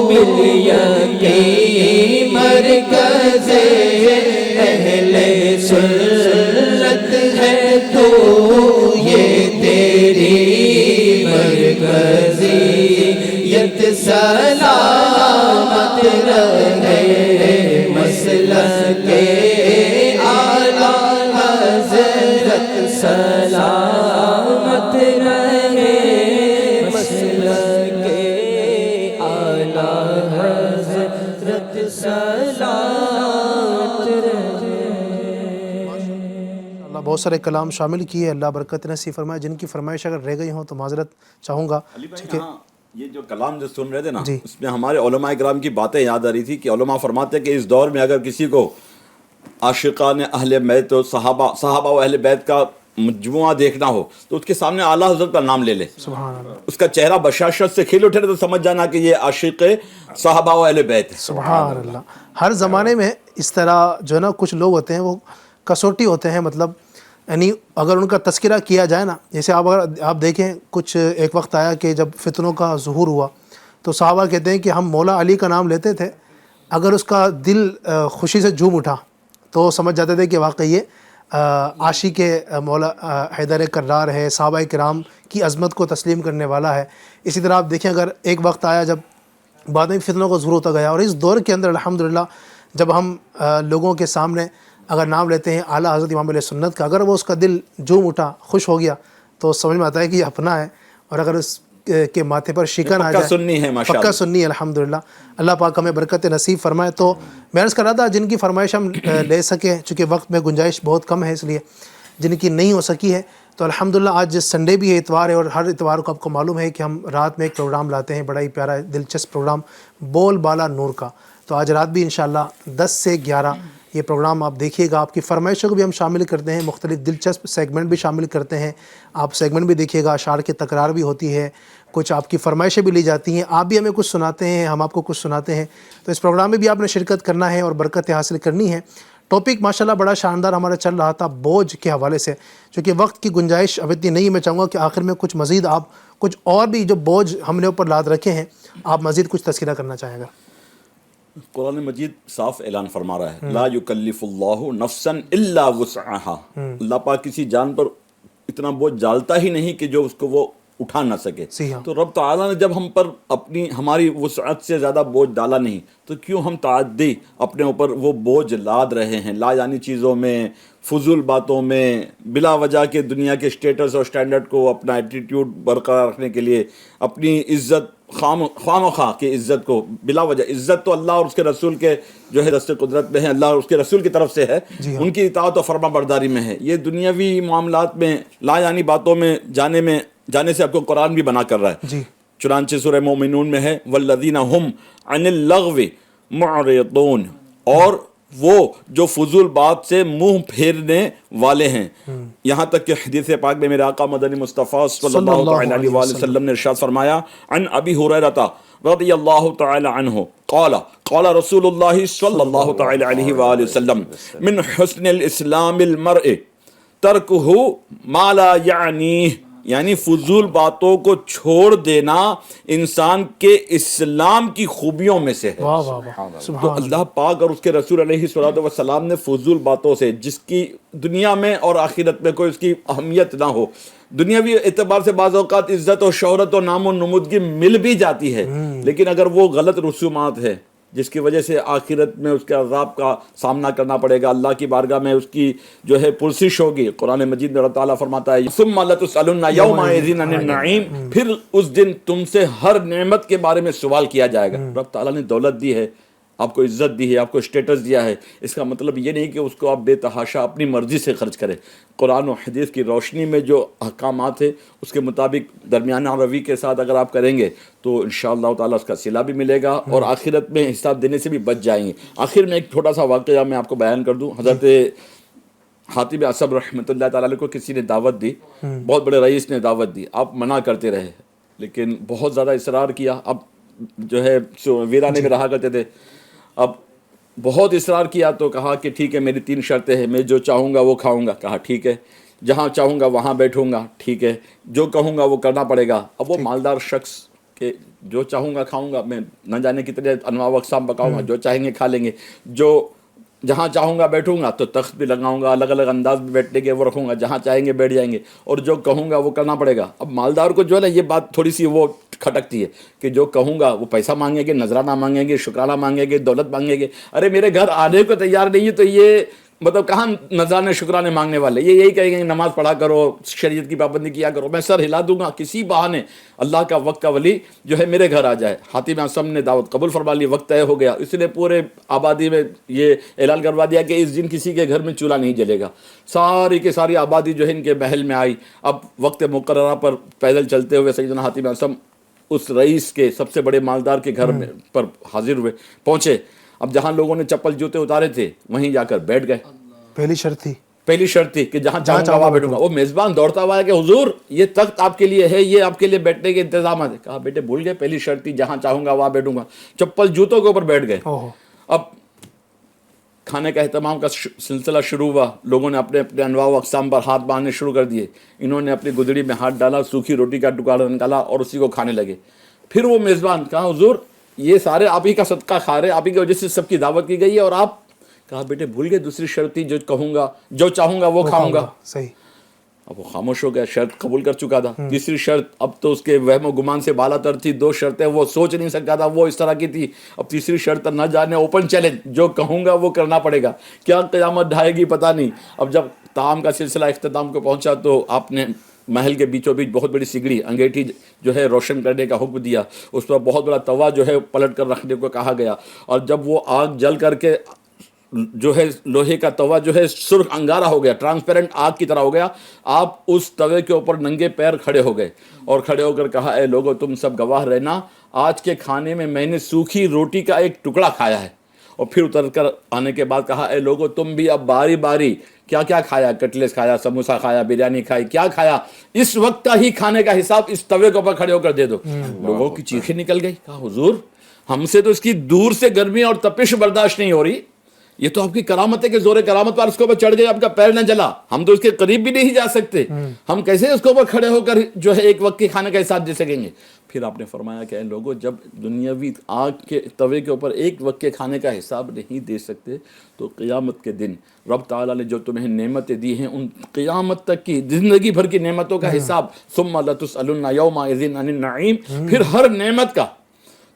بالیقین مرکز اہل سنت ہے تو یہ تیری مرکزیت سلامت رہے مسلک اعلیٰ حضرت سلامت رہے مسلک اعلیٰ حضرت سلامت رہے۔ اللہ بہت سارے کلام شامل کیے، اللہ برکت نصیب فرمائے۔ جن کی فرمائش اگر رہ گئی ہوں تو معذرت چاہوں گا۔ ٹھیک ہے، یہ جو کلام جو سن رہے تھے نا، جی، اس میں ہمارے علماء کرام کی باتیں یاد آ رہی تھی کہ علماء فرماتے ہیں کہ اس دور میں اگر کسی کو عاشقان اہل بیت و صحابہ و اہل بیت کا مجموعہ دیکھنا ہو تو اس کے سامنے اعلیٰ حضرت کا نام لے لے، سبحان اللہ، اس کا چہرہ بشاشت سے کھل اٹھے تو سمجھ جانا کہ یہ عاشق صحابہ و اہل بیت ہے۔ سبحان اللہ۔ ہر زمانے میں اس طرح جو ہے نا کچھ لوگ ہوتے ہیں وہ کسوٹی ہوتے ہیں، مطلب یعنی اگر ان کا تذکرہ کیا جائے نا، جیسے آپ دیکھیں کچھ ایک وقت آیا کہ جب فتنوں کا ظہور ہوا تو صحابہ کہتے ہیں کہ ہم مولا علی کا نام لیتے تھے، اگر اس کا دل خوشی سے جھوم اٹھا تو سمجھ جاتے تھے کہ واقعی یہ عاشق مولا حیدر کرار ہے، صحابہ کرام کی عظمت کو تسلیم کرنے والا ہے۔ اسی طرح آپ دیکھیں اگر ایک وقت آیا جب بعد میں فتنوں کا ظہور ہوتا گیا، اور اس دور کے اندر الحمدللہ جب ہم لوگوں کے سامنے اگر نام لیتے ہیں اعلیٰ حضرت امام علیہ سنت کا، اگر وہ اس کا دل جھوم اٹھا، خوش ہو گیا، تو سمجھ میں آتا ہے کہ یہ اپنا ہے، اور اگر اس کے ماتھے پر شکن آ جائے، پکا سنی ہے، ماشاء پکا سنی ہے الحمدللہ۔ اللہ پاک ہمیں برکت نصیب فرمائے۔ تو میں عرض کر رہا تھا جن کی فرمائش ہم لے سکیں، چونکہ وقت میں گنجائش بہت کم ہے، اس لیے جن کی نہیں ہو سکی ہے تو الحمدللہ آج سنڈے بھی ہے، اتوار ہے، اور ہر اتوار کو آپ کو معلوم ہے کہ ہم رات میں ایک پروگرام لاتے ہیں، بڑا ہی پیارا دلچسپ پروگرام بول بالا نور کا۔ تو آج رات بھی انشاءاللہ 10 سے 11 یہ پروگرام آپ دیکھیے گا۔ آپ کی فرمائشوں کو بھی ہم شامل کرتے ہیں، مختلف دلچسپ سیگمنٹ بھی شامل کرتے ہیں، آپ سیگمنٹ بھی دیکھیے گا، اشعار کی تکرار بھی ہوتی ہے، کچھ آپ کی فرمائشیں بھی لی جاتی ہیں، آپ بھی ہمیں کچھ سناتے ہیں، ہم آپ کو کچھ سناتے ہیں۔ تو اس پروگرام میں بھی آپ نے شرکت کرنا ہے اور برکتیں حاصل کرنی ہے۔ ٹاپک ماشاءاللہ بڑا شاندار ہمارا چل رہا تھا بوجھ کے حوالے سے، چونکہ وقت کی گنجائش اب اتنی نہیں ہے، میں چاہوں گا کہ آخر میں کچھ مزید آپ کچھ اور بھی جو بوجھ ہم نے اوپر لاد رکھے ہیں آپ مزید کچھ تذکرہ کرنا چاہیں گا۔ قرآن مجید صاف اعلان فرما رہا ہے، لا یکلف اللہ نفسا الا وسعها، اللہ پاک کسی جان پر اتنا بوجھ ڈالتا ہی نہیں کہ جو اس کو وہ اٹھا نہ سکے۔ تو رب تعالیٰ نے جب ہم پر ہماری وسعت سے زیادہ بوجھ ڈالا نہیں تو کیوں ہم تعدی اپنے اوپر وہ بوجھ لاد رہے ہیں، لا یعنی چیزوں میں، فضول باتوں میں، بلا وجہ کے دنیا کے سٹیٹس اور سٹینڈرڈ کو اپنا ایٹیٹیوڈ برقرار رکھنے کے لیے، اپنی عزت خواہ مخواہ کی عزت کو بلا وجہ، عزت تو اللہ اور اس کے رسول کے جو ہے دست قدرت میں ہے، اللہ اور اس کے رسول کی طرف سے ہے، ان کی اطاعت و فرما برداری میں ہے۔ یہ دنیاوی معاملات میں لا یعنی باتوں میں جانے سے آپ کو قرآن بھی منع کر رہا ہے۔ چنانچہ سورہ مومنون میں ہے والذین ہم عن اللغو معرضون، اور وہ جو فضول بات سے منہ پھیرنے والے ہیں۔ یہاں تک کہ حدیث پاک میں میرے آقا مدنی مصطفیٰ صلی اللہ علیہ وآلہ وسلم نے ارشاد فرمایا، عن ابی ہریرہ رضی اللہ تعالی عنہ قال قال رسول اللہ صلی اللہ تعالی علیہ وآلہ وسلم من حسن الاسلام المرء ترکہ ما لا یعنیہ، یعنی فضول باتوں کو چھوڑ دینا انسان کے اسلام کی خوبیوں میں سے ہے۔ تو اللہ پاک اور اس کے رسول علیہ الصلوۃ والسلام نے فضول باتوں سے، جس کی دنیا میں اور آخرت میں کوئی اس کی اہمیت نہ ہو، دنیاوی اعتبار سے بعض اوقات عزت و شہرت و نام و نمودگی مل بھی جاتی ہے، لیکن اگر وہ غلط رسومات ہے جس کی وجہ سے آخرت میں اس کے عذاب کا سامنا کرنا پڑے گا، اللہ کی بارگاہ میں اس کی جو ہے پرسش ہوگی۔ قرآن مجید میں اللہ تعالیٰ فرماتا ہے ثم لتسألن یومئذ عن النعیم، پھر اس دن تم سے ہر نعمت کے بارے میں سوال کیا جائے گا۔ رب تعالیٰ نے دولت دی ہے، آپ کو عزت دی ہے، آپ کو اسٹیٹس دیا ہے، اس کا مطلب یہ نہیں کہ اس کو آپ بے تحاشا اپنی مرضی سے خرچ کریں۔ قرآن و حدیث کی روشنی میں جو احکامات ہیں اس کے مطابق درمیانہ روی کے ساتھ اگر آپ کریں گے تو انشاءاللہ تعالیٰ اس کا صلہ بھی ملے گا اور آخرت میں حساب دینے سے بھی بچ جائیں گے۔ آخر میں ایک چھوٹا سا واقعہ میں آپ کو بیان کر دوں۔ حضرت حاتب اصم رحمۃ اللہ تعالیٰ علیہ کو کسی نے دعوت دی، بہت بڑے رئیس نے دعوت دی، آپ منع کرتے رہے لیکن بہت زیادہ اصرار کیا۔ اب جو ہے ویرانے میں رہا کرتے تھے، اب بہت اصرار کیا تو کہا کہ ٹھیک ہے میری 3 شرطیں ہیں، میں جو چاہوں گا وہ کھاؤں گا۔ کہا ٹھیک ہے، جہاں چاہوں گا وہاں بیٹھوں گا، ٹھیک ہے، جو کہوں گا وہ کرنا پڑے گا۔ اب وہ مالدار شخص کہ جو چاہوں گا کھاؤں گا، میں نہ جانے کتنے انواع و اقسام پکاؤں گا، جو چاہیں گے کھا لیں گے، جو جہاں چاہوں گا بیٹھوں گا تو تخت بھی لگاؤں گا، الگ الگ انداز میں بیٹھنے کے وہ رکھوں گا، جہاں چاہیں گے بیٹھ جائیں گے، اور جو کہوں گا وہ کرنا پڑے گا۔ اب مالدار کو جو ہے نا یہ بات تھوڑی سی وہ کھٹکتی ہے کہ جو کہوں گا وہ پیسہ مانگیں گے، نذرانہ مانگیں گے، شکرانہ مانگیں گے، دولت مانگیں گے۔ ارے میرے گھر آنے کو تیار نہیں ہے تو یہ مطلب کہاں نذرانے شکرانے مانگنے والے، یہ یہی کہیں گے نماز پڑھا کرو، شریعت کی پابندی کیا کرو۔ میں سر ہلا دوں گا کسی بہانے اللہ کا وقت کا ولی جو ہے میرے گھر آ جائے۔ حاتم اصم نے دعوت قبول فرما لی، وقت طے ہو گیا، اس نے پورے آبادی میں یہ اعلان کروا دیا کہ اس دن کسی کے گھر میں چولہا نہیں جلے گا۔ ساری کی ساری آبادی جو ہے ان کے محل میں آئی۔ اب وقت مقررہ پر پیدل چلتے ہوئے سیدنا حاتم اصم اس رئیس کے سب سے بڑے مالدار کے گھر میں پر حاضر ہوئے، پہنچے۔ اب جہاں لوگوں نے چپل جوتے اتارے تھے وہیں جا کر بیٹھ گئے۔ پہلی شرط تھی کہ جہاں چاہوں گا وہاں بیٹھوں گا۔ وہ میزبان دوڑتا ہوا ہے کہ حضور یہ تخت آپ کے لیے ہے، یہ آپ کے لیے بیٹھنے کے انتظامات ہے۔ کہا بیٹے بھول گئے، پہلی شرط تھی جہاں چاہوں گا وہاں بیٹھوں گا۔ چپل جوتوں کے اوپر بیٹھ گئے۔ اب کھانے کا اہتمام کا سلسلہ شروع ہوا، لوگوں نے اپنے اپنے انواع و اقسام پر ہاتھ باندھنے شروع کر دیے۔ انہوں نے اپنی گدڑی میں ہاتھ ڈالا، سوکھی روٹی کا ٹکڑا نکالا اور اسی کو کھانے لگے۔ پھر وہ میزبان کہا حضور یہ سارے آپ ہی کا صدقہ کھا رہے، آپ ہی کی وجہ سے سب کی دعوت کی گئی ہے، اور آپ کہا بیٹے بھول گئے دوسری شرط تھی جو کہوں گا جو چاہوں گا وہ کھاؤں گا۔ صحیح۔ اب وہ خاموش ہو گیا، شرط قبول کر چکا تھا۔ تیسری شرط اب تو اس کے وہم و گمان سے بالا تر تھی، 2 شرطیں وہ سوچ نہیں سکتا تھا، وہ اس طرح کی تھی۔ اب تیسری شرط نہ جانے اوپن چیلنج، جو کہوں گا وہ کرنا پڑے گا، کیا قیامت ڈھائے گی پتہ نہیں۔ اب جب طعام کا سلسلہ اختتام کو پہنچا تو آپ نے محل کے بیچوں بیچ بہت بڑی سگڑی انگیٹھی جو ہے روشن کرنے کا حکم دیا، اس پر بہت بڑا توا جو ہے پلٹ کر رکھنے کو کہا گیا، اور جب وہ آگ جل کر کے جو ہے لوہے کا توا جو ہے سرخ انگارہ ہو گیا، ٹرانسپیرنٹ آگ کی طرح ہو گیا، آپ اس توے کے اوپر ننگے پیر کھڑے ہو گئے اور کھڑے ہو کر کہا اے لوگو تم سب گواہ رہنا، آج کے کھانے میں نے سوکھی روٹی کا ایک ٹکڑا کھایا ہے۔ اور پھر اتر کر آنے کے بعد کہا اے لوگو تم بھی اب باری باری کیا کیا کھایا، کٹلیس کھایا، سموسا کھایا، بریانی کھائی، کیا کھایا، اس وقت کا ہی کھانے کا حساب اس توے کے اوپر کھڑے ہو کر دے دو۔ لوگوں کی چیخیں نکل گئی، کہا حضور ہم سے تو اس کی دور سے گرمی اور تپش برداشت نہیں ہو رہی، یہ تو آپ کی کرامت ہے کہ زور کرامت پر اس کے اوپر چڑھ گئے، آپ کا پیر نہ جلا، ہم تو اس کے قریب بھی نہیں جا سکتے، ہم کیسے اس کے اوپر کھڑے ہو کر جو ہے ایک وقت کے کھانے کا حساب دے سکیں گے۔ پھر آپ نے فرمایا کہ اے لوگوں جب دنیاوی آگ کے توے کے اوپر ایک وقت کے کھانے کا حساب نہیں دے سکتے تو قیامت کے دن رب تعالیٰ نے جو تمہیں نعمتیں دی ہیں ان قیامت تک کی زندگی بھر کی نعمتوں کا حساب ثم لتسألن یومئذ عن النعیم، پھر ہر نعمت کا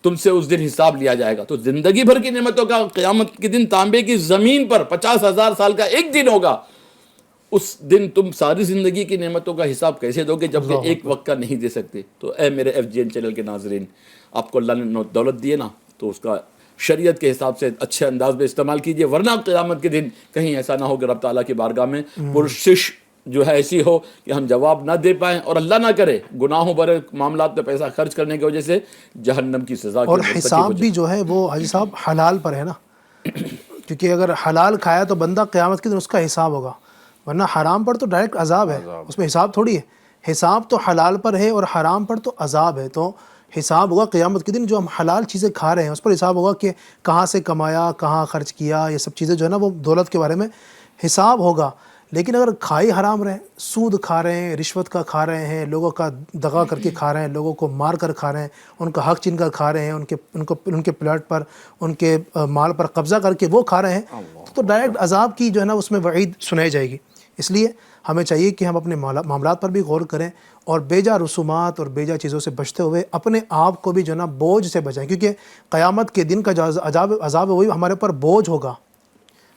تم سے اس دن حساب لیا جائے گا۔ تو زندگی بھر کی نعمتوں کا قیامت کے دن تانبے کی زمین پر 50,000 سال کا ایک دن ہوگا، اس دن تم ساری زندگی کی نعمتوں کا حساب کیسے دو گے جبکہ ایک وقت کا نہیں دے سکتے۔ تو اے میرے FGN چینل کے ناظرین، آپ کو اللہ نے دولت دی ہے نا تو اس کا شریعت کے حساب سے اچھے انداز میں استعمال کیجئے، ورنہ قیامت کے دن کہیں ایسا نہ ہو کہ رب تعالیٰ کی بارگاہ میں پرسش جو ہے ایسی ہو کہ ہم جواب نہ دے پائیں، اور اللہ نہ کرے گناہوں بھرے معاملات میں پیسہ خرچ کرنے کی وجہ سے جہنم کی سزا کی اور حساب بھی جو ہے وہ حاجی صاحب حلال پر ہے نا، کیونکہ اگر حلال کھایا تو بندہ قیامت کے دن اس کا حساب ہوگا، ورنہ حرام پر تو ڈائریکٹ عذاب ہے، اس میں حساب تھوڑی ہے۔ حساب تو حلال پر ہے اور حرام پر تو عذاب ہے، تو حساب ہوگا قیامت کے دن۔ جو ہم حلال چیزیں کھا رہے ہیں اس پر حساب ہوگا کہ کہاں سے کمایا، کہاں خرچ کیا، یہ سب چیزیں جو ہے نا وہ دولت کے بارے میں حساب ہوگا۔ لیکن اگر کھائی حرام رہے، سود کھا رہے ہیں، رشوت کا کھا رہے ہیں، لوگوں کا دغا کر کے کھا رہے ہیں، لوگوں کو مار کر کھا رہے ہیں، ان کا حق چھین کر کھا رہے ہیں، ان کے پلاٹ پر ان کے مال پر قبضہ کر کے وہ کھا رہے ہیں، تو ڈائریکٹ عذاب کی جو ہے نا اس میں وعید سنائی جائے گی۔ اس لیے ہمیں چاہیے کہ ہم اپنے معاملات پر بھی غور کریں اور بیجا رسومات اور بیجا چیزوں سے بچتے ہوئے اپنے آپ کو بھی جو ہے نا بوجھ سے بچائیں، کیونکہ قیامت کے دن کا جو عذاب ہے وہی ہمارے اوپر بوجھ ہوگا،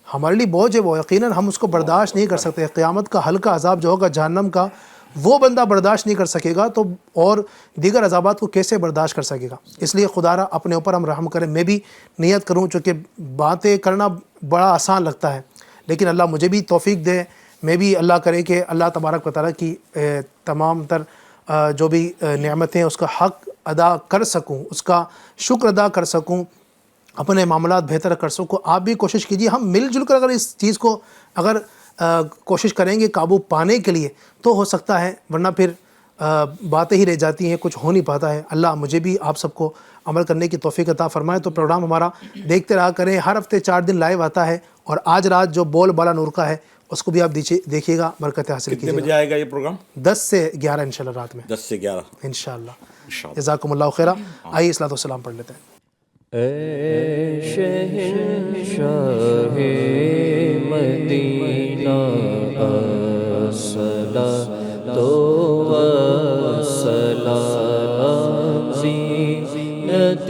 ہمارے لیے بوجھ ہے وہ، یقیناً ہم اس کو برداشت نہیں کر سکتے۔ قیامت کا ہلکا عذاب جو ہوگا جہنم کا، وہ بندہ برداشت نہیں کر سکے گا تو اور دیگر عذابات کو کیسے برداشت کر سکے گا؟ اس لیے خدا را اپنے اوپر ہم رحم کریں. میں بھی نیت کروں، چونکہ باتیں کرنا بڑا آسان لگتا ہے، لیکن اللہ مجھے بھی توفیق دے. میں بھی اللہ کرے کہ اللہ تبارک و تعالیٰ کی تمام تر جو بھی نعمتیں اس کا حق ادا کر سکوں، اس کا شکر ادا کر سکوں، اپنے معاملات بہتر کر سکوں. آپ بھی کوشش کیجیے، ہم مل جل کر اگر اس چیز کو اگر کوشش کریں گے قابو پانے کے لیے تو ہو سکتا ہے، ورنہ پھر باتیں ہی رہ جاتی ہیں، کچھ ہو نہیں پاتا ہے. اللہ مجھے بھی آپ سب کو عمل کرنے کی توفیق عطا فرمائے. تو پروگرام ہمارا دیکھتے رہا کریں، ہر ہفتے 4 دن لائیو آتا ہے، اور آج رات جو بول بالا نور کا ہے اس کو بھی آپ دیکھیے گا، برکت حاصل کتنے کیجیے بجے گا. آئے گا یہ پروگرام؟ 10 سے 11 انشاءاللہ رات میں، 10 سے 11 انشاءاللہ. جزاکم اللہ خیرہ. آئیے اصلاۃ والسلام پڑھ لیتے ہیں. اے شہنشاہ مدینہ الصلاۃ والسلام زینت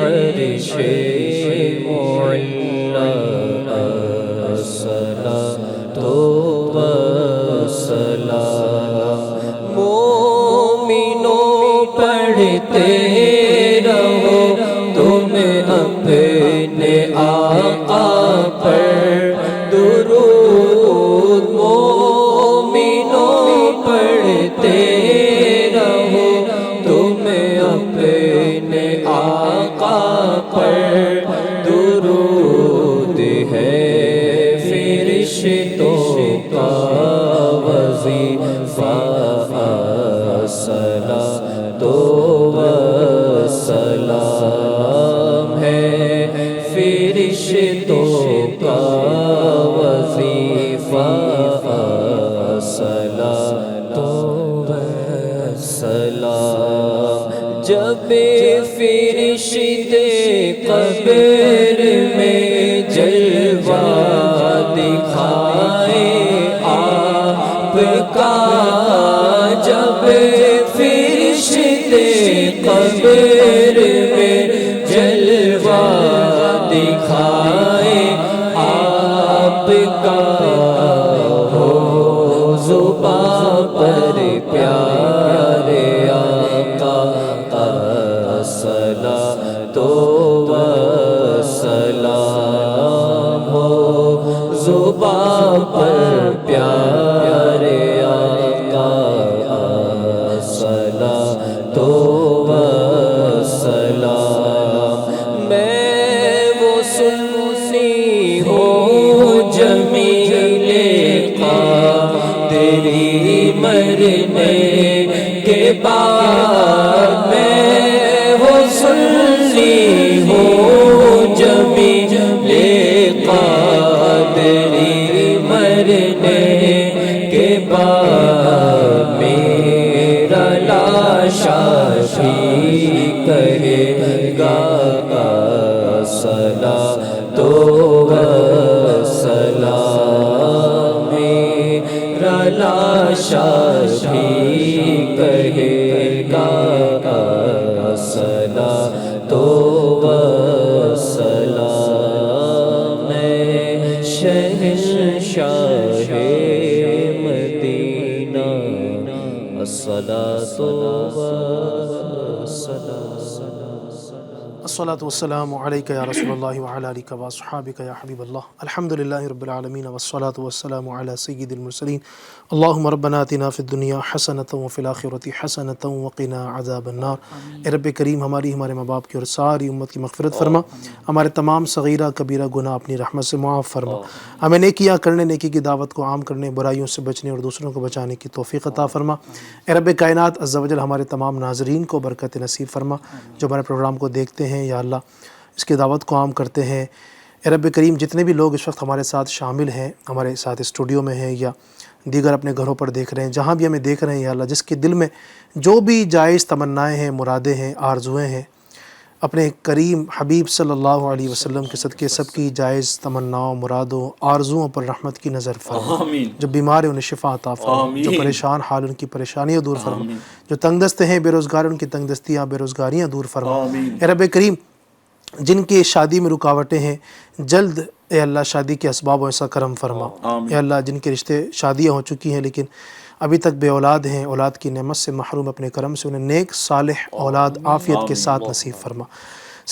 عرش معلی الصلاۃ والسلام. مومنوں پڑھتے رہو تمہیں اپنے آقا پر درود. مومنوں پڑھتے رہو تمہیں اپنے آقا پر درود. ہے فرشتوں کا وظیفہ الصلاۃ والسلام. ہے فرشتوں کا وظیفہ الصلاۃ والسلام. جب فرشتے قبر میں جلوہ دکھائے آپ کا، جب فرشتے قبر میں جلوہ دکھائے آپ کا، ہو زباں پر پیارے آقا الصلاۃ والسلام. ہو زباں پر پیارے آقا الصلاۃ والسلام. میں وہ سنی ہوں جمیل قادری مرنے کے بعد، میں وہ سنی ہوں جمیل قادری مرنے کے بعد. میرا لاشا بھی کہے گا الصلاۃ والسلام. میرا لاشا بھی کہے گا الصلاۃ والسلام. میں شہنشاہ مدینہ الصلاۃ والسلام. الصلاۃ والسلام علیک یا رسول اللہ وعلی آلک واصحابک یا حبیب اللہ. الحمدللہ رب العالمین والصلاۃ والسلام علی سید المرسلین. اللہم ربنا آتنا فی الدنیا حسنۃ وفی الآخرۃ حسنۃ وقنا عذاب النار. اے رب کریم ہماری، ہمارے ماں باپ کی اور ساری امت کی مغفرت فرما. ہمارے تمام صغیرہ کبیرہ گناہ اپنی رحمت سے معاف فرما. ہمیں نیکیاں کرنے، نیکی کی دعوت کو عام کرنے، برائیوں سے بچنے اور دوسروں کو بچانے کی توفیق عطا فرما. اے رب کائنات عز و جل ہمارے تمام ناظرین کو برکت نصیب فرما جو ہمارے پروگرام کو دیکھتے ہیں یا اللہ اس کی دعوت کو عام کرتے ہیں. اے رب کریم جتنے بھی لوگ اس وقت ہمارے ساتھ شامل ہیں، ہمارے ساتھ اسٹوڈیو میں ہیں یا دیگر اپنے گھروں پر دیکھ رہے ہیں، جہاں بھی ہمیں دیکھ رہے ہیں یا اللہ، جس کے دل میں جو بھی جائز تمنائیں ہیں، مرادیں ہیں، آرزویں ہیں، اپنے کریم حبیب صلی اللہ علیہ وسلم کے صدقے سب کی جائز تمناؤں، مرادوں، آرزوؤں پر رحمت کی نظر فرما. جو بیمار ہیں انہیں شفا عطا فرما، جو پریشان حال ان کی پریشانیاں دور فرما، جو تنگ دست ہیں بے روزگار ان کی تنگ دستیاں، بے روزگاریاں دور فرما. اے رب کریم جن کی شادی میں رکاوٹیں ہیں جلد اے اللہ شادی کے اسباب و ایسا کرم فرما. اے اللہ جن کے رشتے شادیاں ہو چکی ہیں لیکن ابھی تک بے اولاد ہیں، اولاد کی نعمت سے محروم، اپنے کرم سے انہیں نیک صالح اولاد عافیت کے ساتھ نصیب فرما،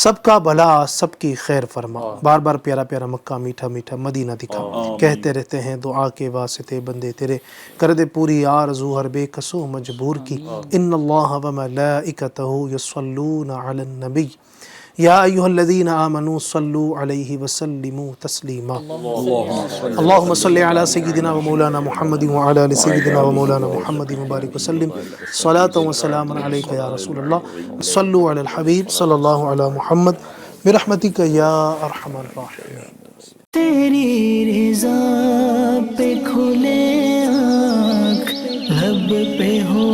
سب کا بھلا سب کی خیر فرما، بار بار پیارا پیارا مکہ میٹھا میٹھا مدینہ دکھا، کہتے رہتے ہیں دعا کے واسطے بندے تیرے، کر دے پوری آرزو ہر بے کسو مجبور کی، ان اللہ و ملائکتہ یصلون علی النبی یا ایہا الذین آمنوا صلوا علیہ وسلموا تسلیما، اللہم صلی علی سیدنا و مولانا محمد وعلی آل سیدنا و مولانا محمد مبارک وسلم، صلاۃ و سلام علیک یا رسول اللہ، صلوا علی الحبیب صلی اللہ علی محمد برحمتک یا ارحم الراحمین۔ تیری رضا پہ کھلے آنکھ، لب پہ ہو